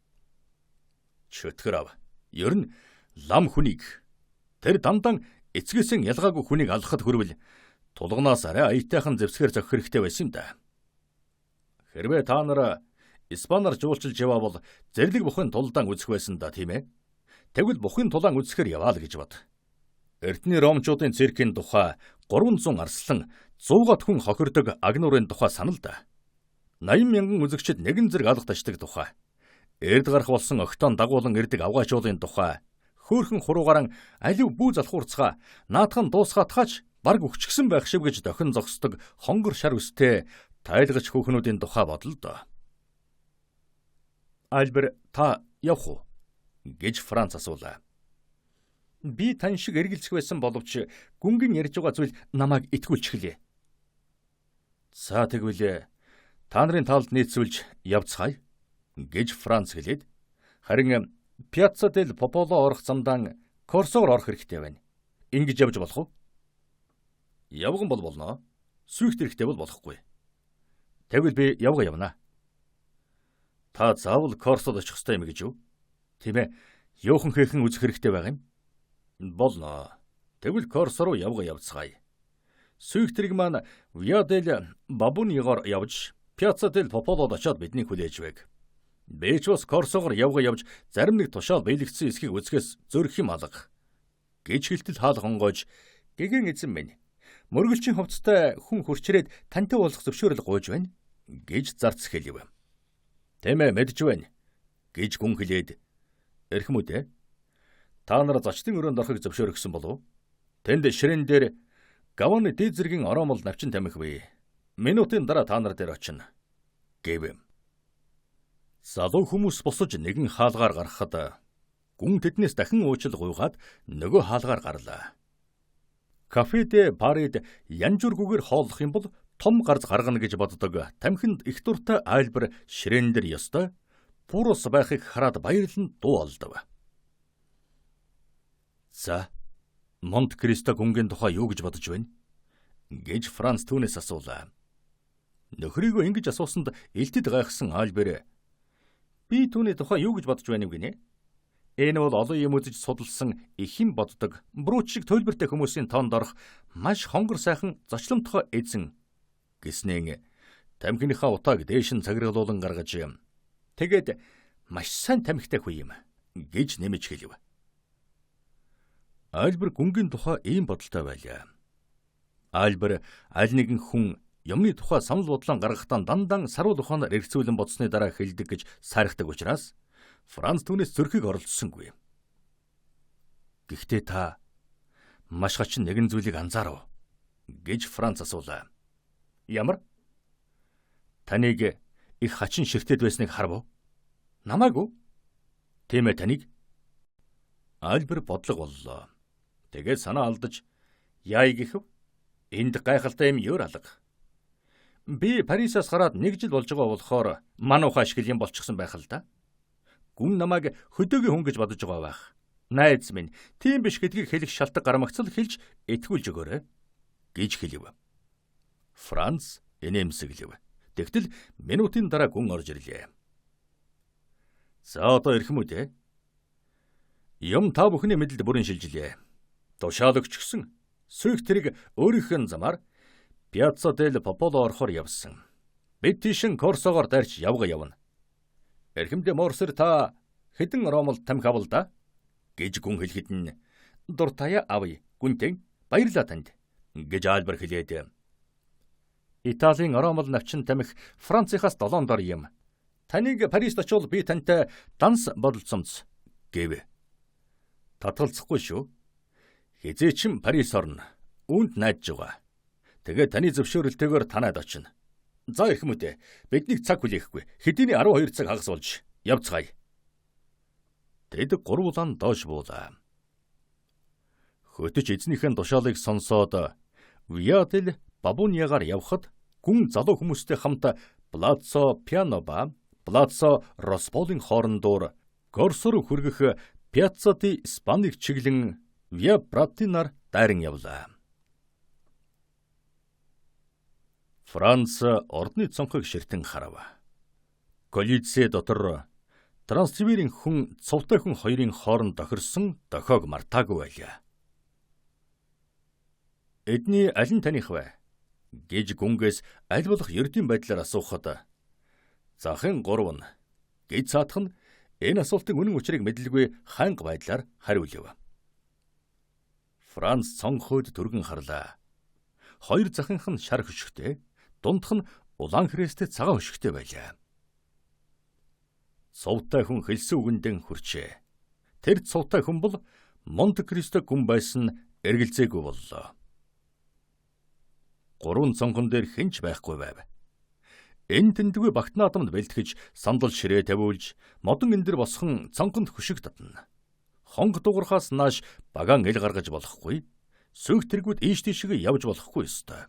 Чөтгөр ав. Ер нь лам хүнийг тэр дандан эцгээсэн ялгаагүй хүнийг алхахад хүрвэл тулганаас арай аятайхан зэвсгээр зохих хэрэгтэй байсан юм да. Хэрвээ та нар Испанаар жуулчилж яваавал зэрлэг бухын тулдаан үзэх байсан да, тийм ээ? Тэгвэл бухын тулаан үзэхээр яваа л гэж бод. Эртний ромчуудын циркийн тухай 300 арслан 100-аад хүн хохирдог агнуурын тухай санал да. 80 мянган үзэгчид нэгэн зэрэг алга ташдаг тухай. Эрд гарах болсон огтон дагуулan ирдэг авгаачуулын тухай. Хөөхөн хуруугаран алив бүү залхуурцгаа наадхан дуусгаатгаач баг өгчгсөн байх шиг гэж дохин зогсдог хонгор шар үстэй тайлгач хүүхнүүдийн тухай бодол доо. Альбер, та явах уу? Гэж Франц асуулаа. Би тань шиг эргэлзэх байсан боловч гүнгийн ярьж байгаа зүйл намайг итгүүлчихлээ. За тэгвэл та нарын талд нийцүүлж явцгаая гэж Франц хэлээд, харин Пьяцца дель Пополо орох замдаа Корсоор орох хэрэгтэй байна. Ингэж явж болох уу? Явган бол болно. Свихт хэрэгтэй бол болохгүй. Тэгвэл би явга явна. Та заавал Корсод очих ёстой юм гэж юу? Тийм ээ. Юухан хийхэн үзэх хэрэгтэй байгаа юм? Болно. Тэгвэл Корсо руу явга явцгаая. Свихтрийг маань Виа дель Бабунигоор явж, Пьяцца дель Пополод очоод бидний хүлээж байг. Би ч бас Корсогоор явга явж зарим нэг тушаал биелэгдсэн эсхийг үзэхээс зөрөх юм алга. гэж хэлтэл хаалга онгойж "Гэгэн эзэн минь, мөргөлчийн хувцастай хүн хурчрээд тантай уулзах зөвшөөрөл гуйж байна" гэж зарц хэлв. "Тэмээ мэдж байна" гэж гүн хэлээд "Эрхэм үдэ, та нар зочдын өрөөнд орохыг зөвшөөрөгсөн болов? Тэнд ширээн дээр гаваны дээд зэргийн оромол навчин тамхи бий. Минутын дараа та нар дээр очино" гэв. Залуу хүмүүс босож нэгэн хаалгаар гарахад гүн тэднээс дахин уучлал гуйгаад нөгөө хаалгаар гарлаа. Кафе де Парид янжургүйгээр хооллох юм бол том гарц гаргана гэж боддог тамхинд их дуртай Альбер ширээн дээр ёстой Бурус байхыг хараад баярлан дуу олдов. "За, Монт Кристо гүнгийн тухай юу гэж бодож байна?" гэж Франц түүнээс асуулаа. Нөхрийгөө ингэж асуусанд элтэд гайхсан Альбер "Би түүний тухай юу гэж бодож байна вэ гинэ? Энэ бол олон юм үзэж судалсан их юм боддог, бруч шиг төлбөртэй хүмүүсийн тоонд орох маш хонгор сайхан зочломтгой эзэн" гэснээр тамхиныхаа утааг дээш нь цагиргалуулан гаргаж "Тэгээд маш сайн тамхитай хүү юм" гэж нэмэж хэлв. Альбер гүнгийн тухай ийм бодолтой байлаа. Альбер аль нэгэн хүн юмны тухай санал бодлоо гаргахдаа дандаа саруул ухаанаар эргцүүлэн бодсны дараа хэлдэг гэж сайрхдаг учраас Франц түүнээс зөрхийг оролцсонгүй. "Гэхдээ та маш хачин нэгэн зүйлийг анзаарав" гэж Франц асуулаа. "Ямар?" "Таныг их хачин ширтээд байсныг харав уу?" "Намаагүй." "Тийм ээ, таныг." Альбер бодлого боллоо. Тэгээд санаа алдаж "Яа гэхэв? Энд гайхалтай юм ёр алга. Би Парисаас гараад 1 жил болж байгаа болохоор манууха ашигл юм болчихсон байх л да. Гүн намайг хөдөөгийн хүн гэж бодож байгаа байх. Найз минь, тийм биш гэдгийг хэлэх шалтгаан гармагцал хэлж итгүүлж өгөөрэй" гэж хэлв. Франц инээмсэглэв. Тэгтэл минутын дараа гүн орж ирлээ. "За одоо эрхэм үдэ. Юм та бүхний мэдэлд бүрэн шилжилээ. Тушаалагч гисэн сүйх тэрэг өөрийнхөө замаар Пьяцца дель Пополо орохоор явсан. Бид тийшин Корсогоор дайрч явна. Эрхэмдээ Морсер та хэдэн ромол тамхи авал да" гэж гүн хэлэхэд нь "Дуртая авъя, гүнтэн, баярлалаа танд" гэж Альбер хэлээд "Италийн ромол навчин тамхи Францынхаас 7 дор юм. Таныг Парист очивол би тантай данс бодолцомц" гэв. "Татгалзахгүй шүү. Хизээч Парис орно. Үүнд найдаж байгаа. Тэгээд таны зөвшөөрөлтэйгээр танад очино. За эрхэм үдэ, биднийг цаг хүлээхгүй. Хэдийний 12 цаг хагас болж явцгаая." Тэд гурвуулан доош буулаа. Хөтөч эзнийхэн тушаалыг сонсоод Виа дель Бабунягаар явхад гүн залуу хүмүүстэй хамт Плаццо Пиано ба Плаццо Росполийн хоорондоор Корсо руу хүргэх Пьяцца ди Спанийг чиглэн Виа Братинаар дайран явлаа. Франц ордны цонхыг ширтэн харав. Колизей дотор Транссибирийн хүн цувтай хүн хоёрын хооронд тохирсон дохиог мартаагүй байлаа. "Эдний аль нь таних вэ?" гэж гүнгээс аль болох ердийн байдлаар асуухад "Захын 3 нь" гэж цаадах нь энэ асуултын үнэн учрыг мэдлгүй ханга байдлаар хариулв. Франц цонхойд түргэн харлаа. Хоёр захынх нь шар хөшгтэй, дундх нь улаан хрээстэй цагаан хөшгтэй байлаа. Цувтай хүн хэлсэн үгэндээ хүрчээ. Тэр цувтай хүн бол Монте Кристо гүн байсан эргэлзээгүй боллоо. Гурван цонхон дээр хинч байхгүй байв. Энэ тэндгүй багтнаадамд бэлтгэж сандал ширээ тавиулж модон эндэр босхон цонхонд хөшиг татна. Хонг дуурхаас нааш багаан ил гаргаж болохгүй. Сүйх тэргүүд ийш тийшээ явж болохгүй ёстой.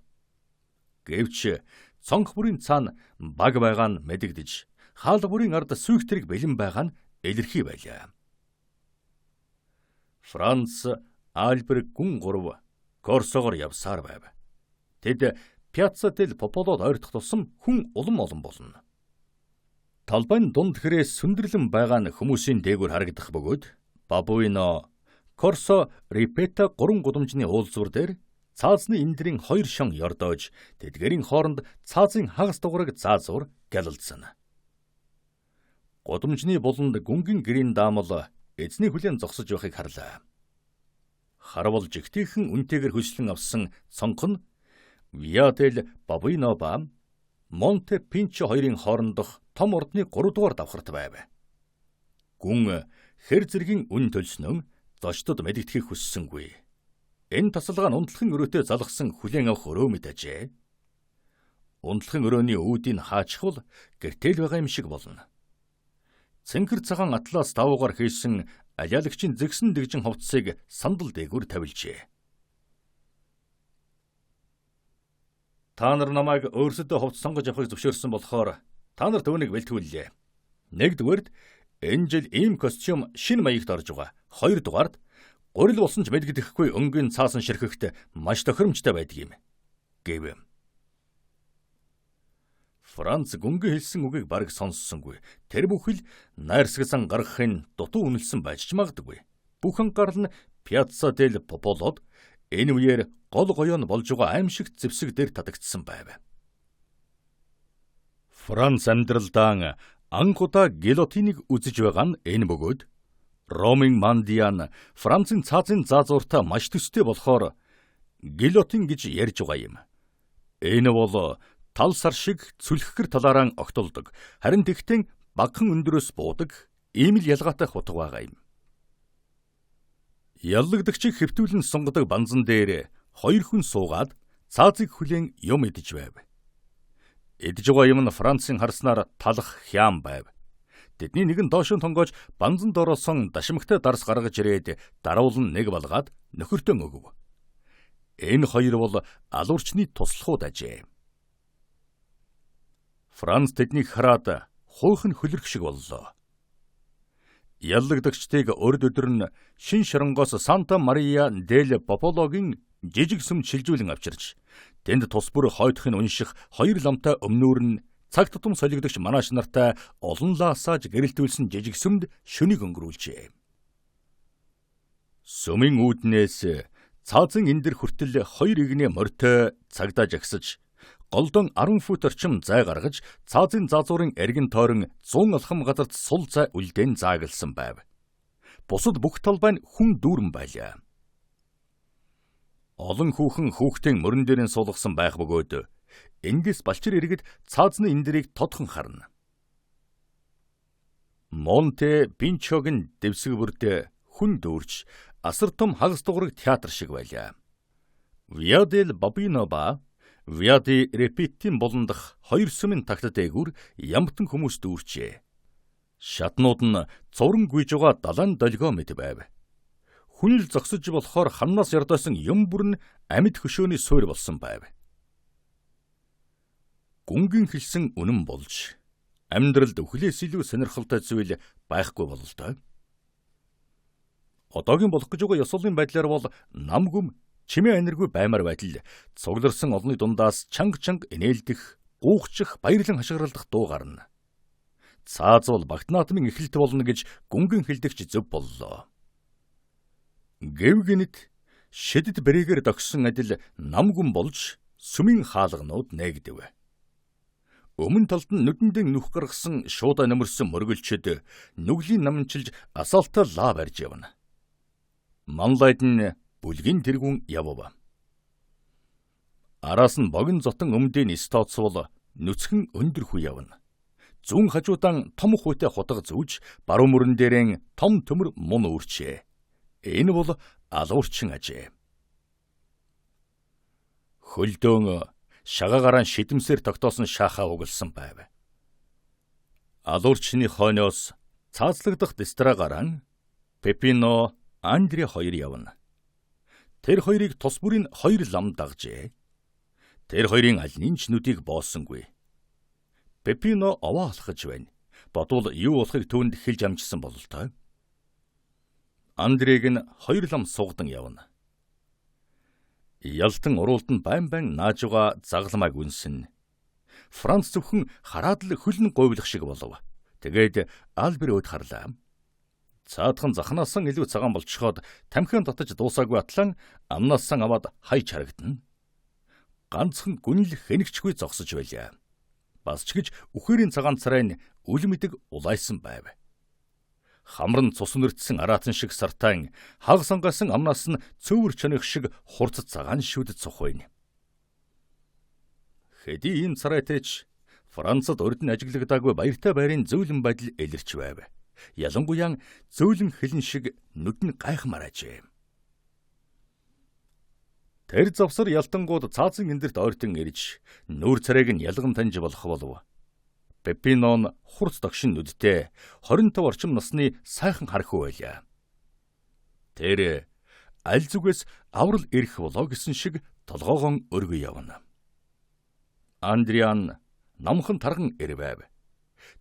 Гэвч цонх бүрийн цаана баг байгаа нь мэдэгдэж, хаалга бүрийн ард сүйх тэрэг бэлэн байгаа нь илэрхий байлаа. Франц Альбер гүн 3 Корсогоор явсаар байв. Тэд Пьяцца дель Пополод ойртох тусам хүн улам олон болно. Талбайн дунд хэрээс сүндэрлэн байгаа нь хүмүүсийн дээгүүр харагдах бөгөөд Бабуино, Корсо, Рипета 3 гудамжны уулзвар дээр цаазны эндрийн 2 шон ёрдоож тэдгэрийн хооронд цаазын хагас дугуйг заазуур гялалдсан. Гудамжны буланд гүнгийн гэрийн даамал эзний хүлээн зогсож байхыг харлаа. Харвал жигтэйхэн үнтэйгээр хөшлөн авсан цонх нь Via del Babuino ба Монте Пинчо хоёрын хоорондох том ордны 3 дугаар давхарт байв. Гүн хэр зэргийн үн төлснөн зочдод мэдэгдэхийг хүссэнгүй. Энэ тасалгаа нь унтлахын өрөөтэй залгсан хүлээн авах өрөө мэт ажээ. Унтлахын өрөөний үүдийг хаачихвал гэртэл байгаа юм шиг болно. Цэнхэр цагаан атлас давуугаар хийсэн алиалагчийн зэгсэн дэгжин хувцсыг сандал дээгүүр тавилжээ. Та нар намайг өөрсдөө хувцас сонгож авахыг зөвшөөрсөн болохоор та нар түүнийг бэлтгүүллээ. Нэгдүгээрд энэ жил ийм костюм шинэ маягт орж байгаа. Хоёрдугаард гурил болсон ч мэдгэдэхгүй өнгийн цаасан ширхэгт маш тохиромжтой байдаг юм. Гэв. Франц гүнгийн хэлсэн үгийг бараг сонссонгүй. Тэр бүхэл найрсагсан гаргахын дутуу үнэлсэн байж ч магадгүй. Бүх анхаарал нь Пьяцца дель Пополод энэ үеэр гол гоёо нь болж байгаа аимшиг зэвсэг дээр татагдсан байв. Франц амьдралдаа анх удаа гилотиныг үзэж байгаа нь энэ бөгөөд Ромын Мандиан Францын цаазын заазууртаа маш төстэй болохоор гилотин гэж ярьж байгаа юм. Энэ бол тал сар шиг цүлхгэр талаараа огтолдог. Харин тэгтэн багахан өндөрөөс буудаг ийм л ялгаатай хутга байгаа юм. Яллагдагчийг хэвтүүлэн сунгадаг банзан дээр 2 хүн суугаад цаазыг хүлээн юм идэж байв. Идэж байгаа юм нь Францын харснаар талах хям байв. Тэдний нэг нь доошоо тонгоож банзан доороосон дашмагтай дарс гаргаж ирээд даруулан нэг балгаад нөхөртөө өгөв. Энэ хоёр бол алуурчны туслахуд ажээ. Франц тэднийг хараад хуучин хөлөрх шиг боллоо. Яллагдагчдыг урд өдөр нь шин шоронгоос Санта Мария дель Попологийн жижиг сүм шилжүүлэн авчирч, тэнд тус бүр хойдохын унших 2 ламтай өмнүүр нь цаг тутам солигдогч манаач нартай олон лаасааж гэрэлтүүлсэн жижиг сүмд шөнийг өнгөрүүлжээ. Сүмийн үүднээс цаазын эндэр хүртэл 2 игнээ морьтой цагдаа жагсаж, голдон 10 фут орчим зай гаргаж, цаазын заазуурын эргэн тойрон 100 алхам газарт сул зай үлдээн заагалсан байв. Бусад бүх талбай нь хүн дүүрэн байлаа. Олон хүүхэн хүүхдийн мөрөн дээрэн суулгасан байх бөгөөд эндээс балчир иргэд цаазны эндэрийг тодхон харна. Монте Пинчогийн дэвсэг бүрдээ хүн дүүрч асар том хагас дуграг театр шиг байлаа. Via del Babuino ба Via di Repettin болондох 2 сүмийн тагт дээгүүр ямтан хүмүүс дүүрчээ. Шатнууд нь зуран гүйж байгаа далайн долгио мэт байв. Хүнл зогсож болохоор ханнаас ярдасан юм бүр нь амьд хөшөөний суурь болсон байв. Гүнгийн хэлсэн үнэн болж амьдралд өхлөөс илүү сонирхолтой зүйл байхгүй бололтой. Одоогийн болох гэж байгаа ёсолын байдлаар бол нам гүм чимээ аниргүй баймар байтал цугларсан олонний дундаас чанга инээлдэх, гуухчих, баярлан хашгиралдах дуу гарна. Цааз бол багт наадмын эхэлт болно гэж гүнгийн хэлдэгч зөв боллоо. Гэв гинэт шидэд бэрээгээр догсон адил нам гүм болж сүмийн хаалганууд нээгдэв. Өмнө талд нь нүдэндээ нүх гаргасан шуудаа нөмөрсөн мөргөлчөд нүглийн намчилж асаалтаа лав барьж явна. Манлайд нь бүлгийн тэргүүн явв. Араас нь богино зотон өмдийн эс тооцвол нүцгэн өндөр хүү явна. Зүүн хажуудан том хүйтэй хутга зүүж баруун мөрөн дээрэн том төмөр мун үрчээ. Энэ бол алуурчин ажээ. Хөлдөөн шагаагараа шидэмсээр тогтоосон шахаа угалсан байв. Алуурчны хойноос цаазлагдах дистрагараа Пепино, Андре хоёр явна. Тэр хоёрыг тус бүрийн 2 лам дагжээ. Тэр хоёрын аль нь ч нүдийг бооссонгүй. Пепино овоо алхаж байна. Бодвол юу болохыг түүнд хэлж амжсан бололтой. Андрег нь 2 лам сугадан явна. Ялтан уруулд нь байн нааж байгаа загламайг үнсэн. Франц зөвхөн хараад л хөлн говьлох шиг болов. Тэгээд Альберт харлаа. Цаадхан захнаасан илүү цагаан болчиход тамхиан татаж дуусаагүй атлан амнаасан аваад хайж харагдана. Ганцхан гүнл хэнэгчгүй зогсож байлаа. Бас ч гэж үхэрийн цагаан царайн үл мэдэг улайсан байв. Хамран цус нэртсэн араатан шиг сартайн хаг сангасан амнаас нь цөөвөр чаных шиг хурц цагаан шүдэд цух байна. Хэдий ийм царайтэйч Францад урд нь ажиглагдаагүй баяртай байрын зөөлөн байдал илэрч байв. Ялангуяа зөөлөн хэлэн шиг нүд нь гайхмаар ажээ. Тэр завсар ялтангууд цаазан эндэрт ойртон ирж нүүр царайг нь ялган таньж болох болов. Пеппино хурц догшин нүдтэй 25 орчим насны сайхан хархуу байлаа. Тэр аль зүгээс аврал ирэх болоо гэсэн шиг толгоогон өргөө явна. Андриан намхан тарган ирвэв.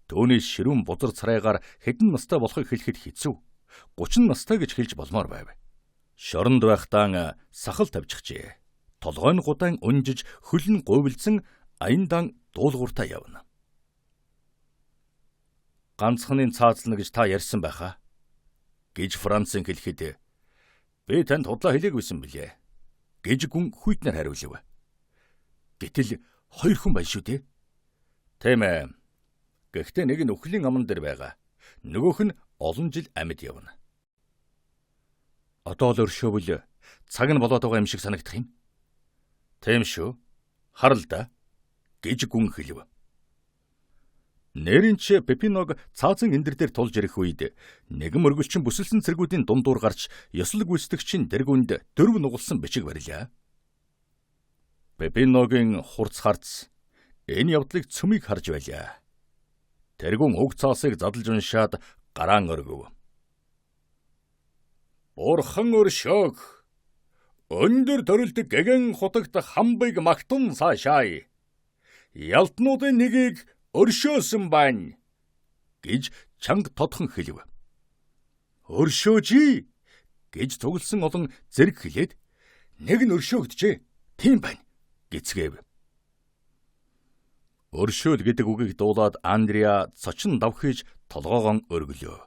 Төвний ширүүн бузар царайгаар хэдэн настай болохыг хэлэхэд хэцүү. 30 настай гэж хэлж болмоор байв. Шоронд байхдаа сахал тавьчихжээ. Толгой нь гудаан унжиж хөл нь говьлцэн аяндан дуулууртаа явна. Ганцхны цаазлна гэж та ярьсан байхаа гэж Францын хэлэхэд би танд худлаа хэлээгүйсэн билээ гэж гүн хүйтнэр хариулв. Гэтэл 2 хүн байна шүү дээ. Тийм ээ. Гэхдээ нэг нь өхлийн аман дээр байгаа. Нөгөөх нь олон жил амьд явна. Одоо л өршөөвөл цаг нь болоод байгаа юм шиг санагдах юм. Тийм шүү. Харал да гэж гүн хэлв. Нэринч Пеппиног цаазан эндэр дээр тулж ирэх үед нэгэн мөргөлчин бүсэлсэн цэргүүдийн дундуур гарч ёслог гүйцэтгэгчийн дэргүнд дөрв нугалсан бичиг барилаа. Пеппиногийн хурц харц энэ явдлыг цөмийг харж байлаа. Тэргүүн уг цаасыг задлж уншаад гараан өргөв. Бурхан өршөөг. Өндөр төрөлдөг гэгэн хутагт хамбыг магтун цаашаа. Ялтнуудын нэгийг өршөөсөн байна гэж чанга тодхон хэлв. Өршөөжий гэж цугласан олон зэрэг хэлээд нэг нь өршөөгдөжээ. Тийм байна гэцгээв. Өршөөл гэдэг үгийг дуулаад Андриа цочин давхиж толгоогон өргөлөө.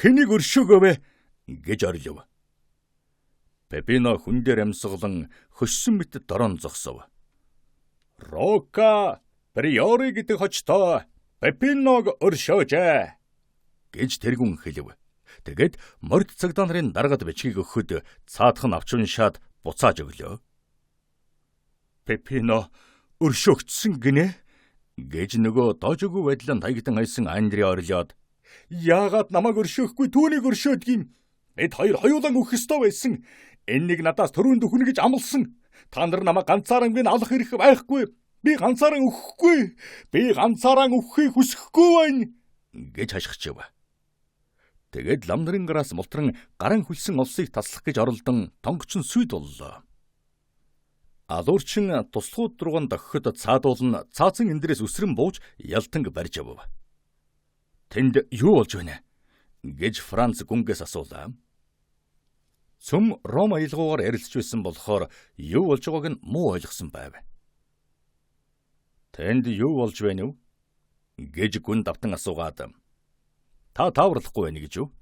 Хэнийг өршөөгөө гэж орлов. Пеппино хүн дээр амьсгалан хөссөн мэт дорон зогсов. Рока Приори гэдэг хочтой Пеппиног өршөөжээ гэж тэргүн хэлв. Тэгээд морд цагдаа нарын даргад бичгийг өгөхөд цаадах нь авч уншаад буцааж өглөө. Пеппино өршөөгдсөн гинэ гэж нөгөө доожгүй байдлаа таягдан хайсан Андриа орлоод яагаад намайг өршөөхгүй түүнийг өршөөдгийм. Бид хоёр хоёулаа өөх ёстой байсан. Энэ нэг надаас төрөнд өхнө гэж амласан. Та нар намайг ганцаараа минь алах хэрэг байхгүй. Би ганцаараа өхгүй. Би ганцаараа өөхийг хүсэхгүй байна гэж хашгичв. Тэгээд лам нарын гараас мултран гаран хүлсэн олсыг таслах гэж оролдон тонгочин сүйд боллоо. Алуурчин туслахууд рууган дохиход цаадуулн цаазан эндрээс өсрөн бууж ялтанг барьж авв. Тэнд юу болж байна гэж Франц гүнгээс асуулаа. Цөм Ром аялгуугаар ярилцж байсан болохоор юу болж байгааг нь муу ойлгосон байв. Тэнд юу болж байна вэ гэж гүн давтан асуугаад та тааварлахгүй байна гэж юу?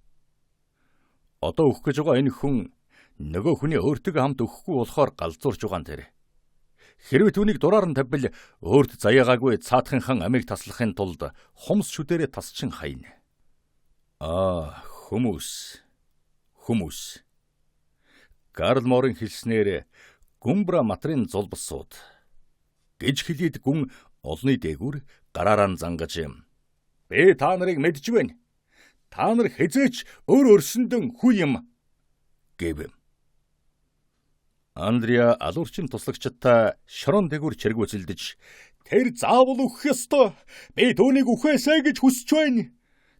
Одоо өөх гэж байгаа энэ хүн нөгөө хүний өөртөө хамт өхгүй болохоор галзуурж байгаа нь тэр. Хэрвээ түүнийг дураар нь тавьбал өөрт заяагаагүй цаатхынхан амийг таслахын тулд хумс шүдэрээ тасчин хайна. Хүмүүс. Карл Морын хэлснээр гүмбра матрын зулбсууд гэж хэлээд гүн олны дээгүр гараараа зангаж би та нарыг мэдж байна. Та нар хизээч өөр өрсөндөн хүү юм гэв. Андриа алуурчин туслагчтай шорон дээгүр чиргүүцэлдэж тэр заавал өөх ёстой. Би түүнийг үхээсэй гэж хүсэж байна.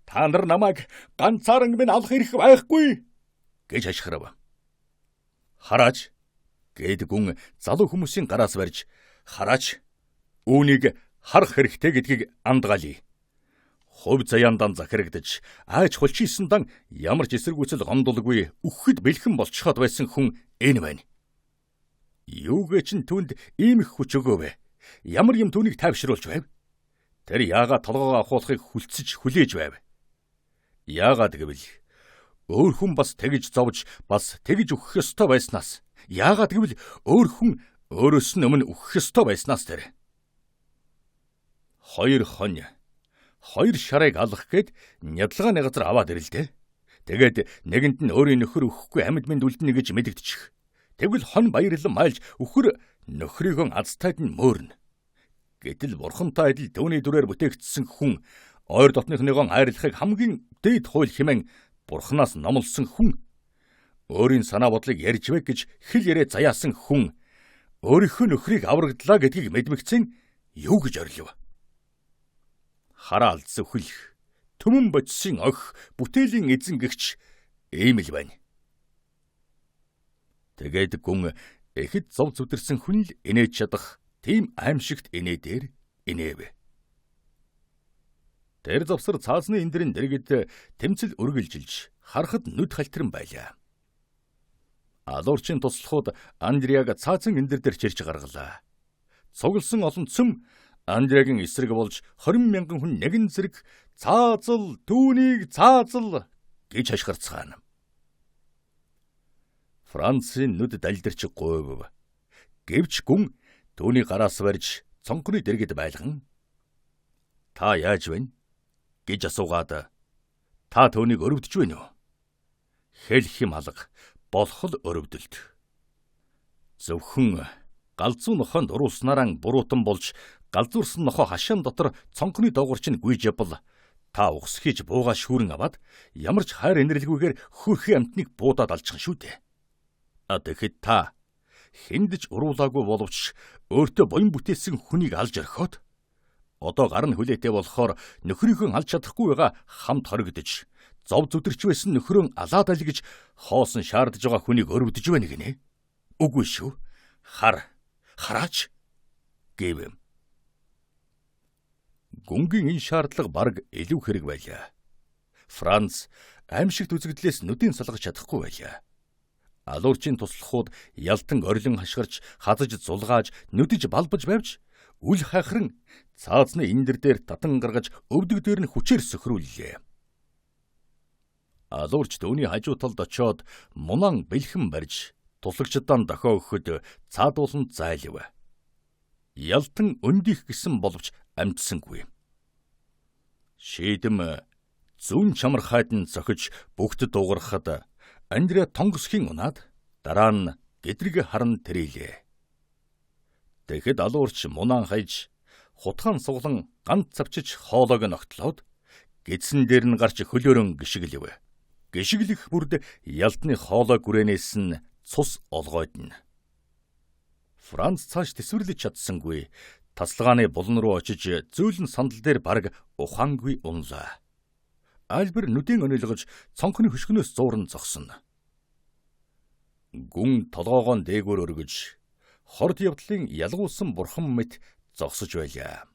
Та нар намайг ганцаараа минь алах хэрэг байхгүй гэж хашгирав. Хараач гэд гүн залуу хүмүүсийн гараас барьж хараач үүнийг харах хэрэгтэй гэдгийг андгаалъя. Хувь заяандан захирагдаж айж хулчийсандан ямар ч эсэргүүцэл гомдолгүй үхэхэд бэлхэн болчиход байсан хүн энэ байна. Юугээ чин түнд ийм их хүч өгөөв. Ямар юм түүнийг тайвшруулж байв? Тэр яагаад толгоогоо ахуулахыг хүлцэж хүлээж байв? Яагаад гэвэл өөр хүн бас тэгж зовж бас тэгж өгөх ёстой байснаас. Яагаад гэвэл өөр хүн өөрөөс нь өмнө өгөх ёстой байснаас тэр. Хоёр хонь 2 шарыг алах гээд нядлагааны газар аваад ирэлдэ. Тэгээд нэгэнд нь өөрийн нөхөр өгөхгүй амьд мэнд үлдэнэ гэж мэдэгдчих. Тэгвэл хон баярлан майлж өхөр нөхрийгөө азтайд нь мөөрнө. Гэтэл бурхантай адил төвний дүрээр бүтээгдсэн хүн ойр дотныхныгоо айрлахыг хамгийн дээд хууль хэмээн бурханаас номлосон хүн, өөрийн санаа бодлыг ярьж вэ гэж хэл яриа заяасан хүн өөрийнхөө нөхрийг аврагдлаа гэдгийг мэдмэгцэн юу гэж орилов? Хараа алдсан хөлх, төмөн бодисын ох, бүтээлийн эзэн гэгч ийм л байна. Тэгээд гүн эхэд зов зүдэрсэн хүн л инээж чадах тийм аимшигт инээдээр инээв. Тэр завсар цаасны эндэрэн дэргэд тэмцэл үргэлжилж харахад нүд халтарн байлаа. Алуурчин туслахуд Андреаг цаасан эндэр дээр чирч гаргалаа. Цугласан олон цөм Андреагийн эсрэг болж 20,000 хүн нэгэн зэрэг цаазал түүнийг цаазал гэж хашгирцгаана. Францын нүд далдирч гуйв. Гэвч гүн түүний гараас барьж цонхны дэргэд байлган "Та яаж байна?" гэж асуугаад "Та түүнийг өрөвдөж байна уу?" Хэлэх юм алга болох л өрөвдөлт. Зөвхөн галзуу нохоонд уруулснараа буруутан болж галзуурсан нохоо хашаан дотор цонхны доогорч нь гүйж явбал та угс хийж буугаа шүүрэн аваад ямар ч хайр инэрлэгүйгээр хөрхи амтныг буудаад алчихна шүү дээ. Тэгэхэд та хэндэж уруулаагүй боловч өөртөө буян бүтээсэн хүнийг алж орхиод одоо гар нь хүлээтэй болохоор нөхрийгөө алж чадахгүй байгаа хамт хоригдож зов зүдэрч байсан нөхрөө алаад аль гэж хоосон шаардж байгаа хүнийг өрөвдөж байна гинэ. Үгүй шүү. Хараач гэв. Гүнгийн энэ шаардлага бараг илүү хэрэг байлаа. Франц аимшигт үзэгдлээс нүдийн салгаж чадахгүй байлаа. Алуурчин туслахууд ялтан орилон хашгирч, хазаж зулгааж, нүдэж балбаж байвч үл хайхран цаазны эндэр дээр татан гаргаж өвдөг дээр нь хүчээр сөхрүүллээ. Алуурч төвний хажуу талд очиод мунан бэлхэн барьж туслагчдаа дохио өгөхөд цаадуулан зайлив. Ялтан өндих гэсэн боловч амжсангүй. Шийдэм зүүн чамархайд нь зохиж бүгд дуугархад Андреа тонгосхийн унаад дараа нь гэдрэг харан тэрэлээ. Тэгэхэд алуурч мунан хайж хутгаан суглан ганц цавчиж хоолойг ногтлоод гидсэн дээр нь гарч хөлөөрөн гიშгэлв. Гიშгэлэх бүрд ялтны хоолой гүрэнээс нь цус олгойдно. Франц цааш тэсвэрлэж чадсангүй тасалгааны булан руу очиж зөөлөн сандал дээр бараг ухаангүй унлаа. Альбер нүдийн өнөөлгөж цонхны хөшгөнөөс зуурн зогсоно. Гүн толгоогоо дээгүүр өргөж хорд явдлын ялгуулсан бурхан мэт зогсож байлаа.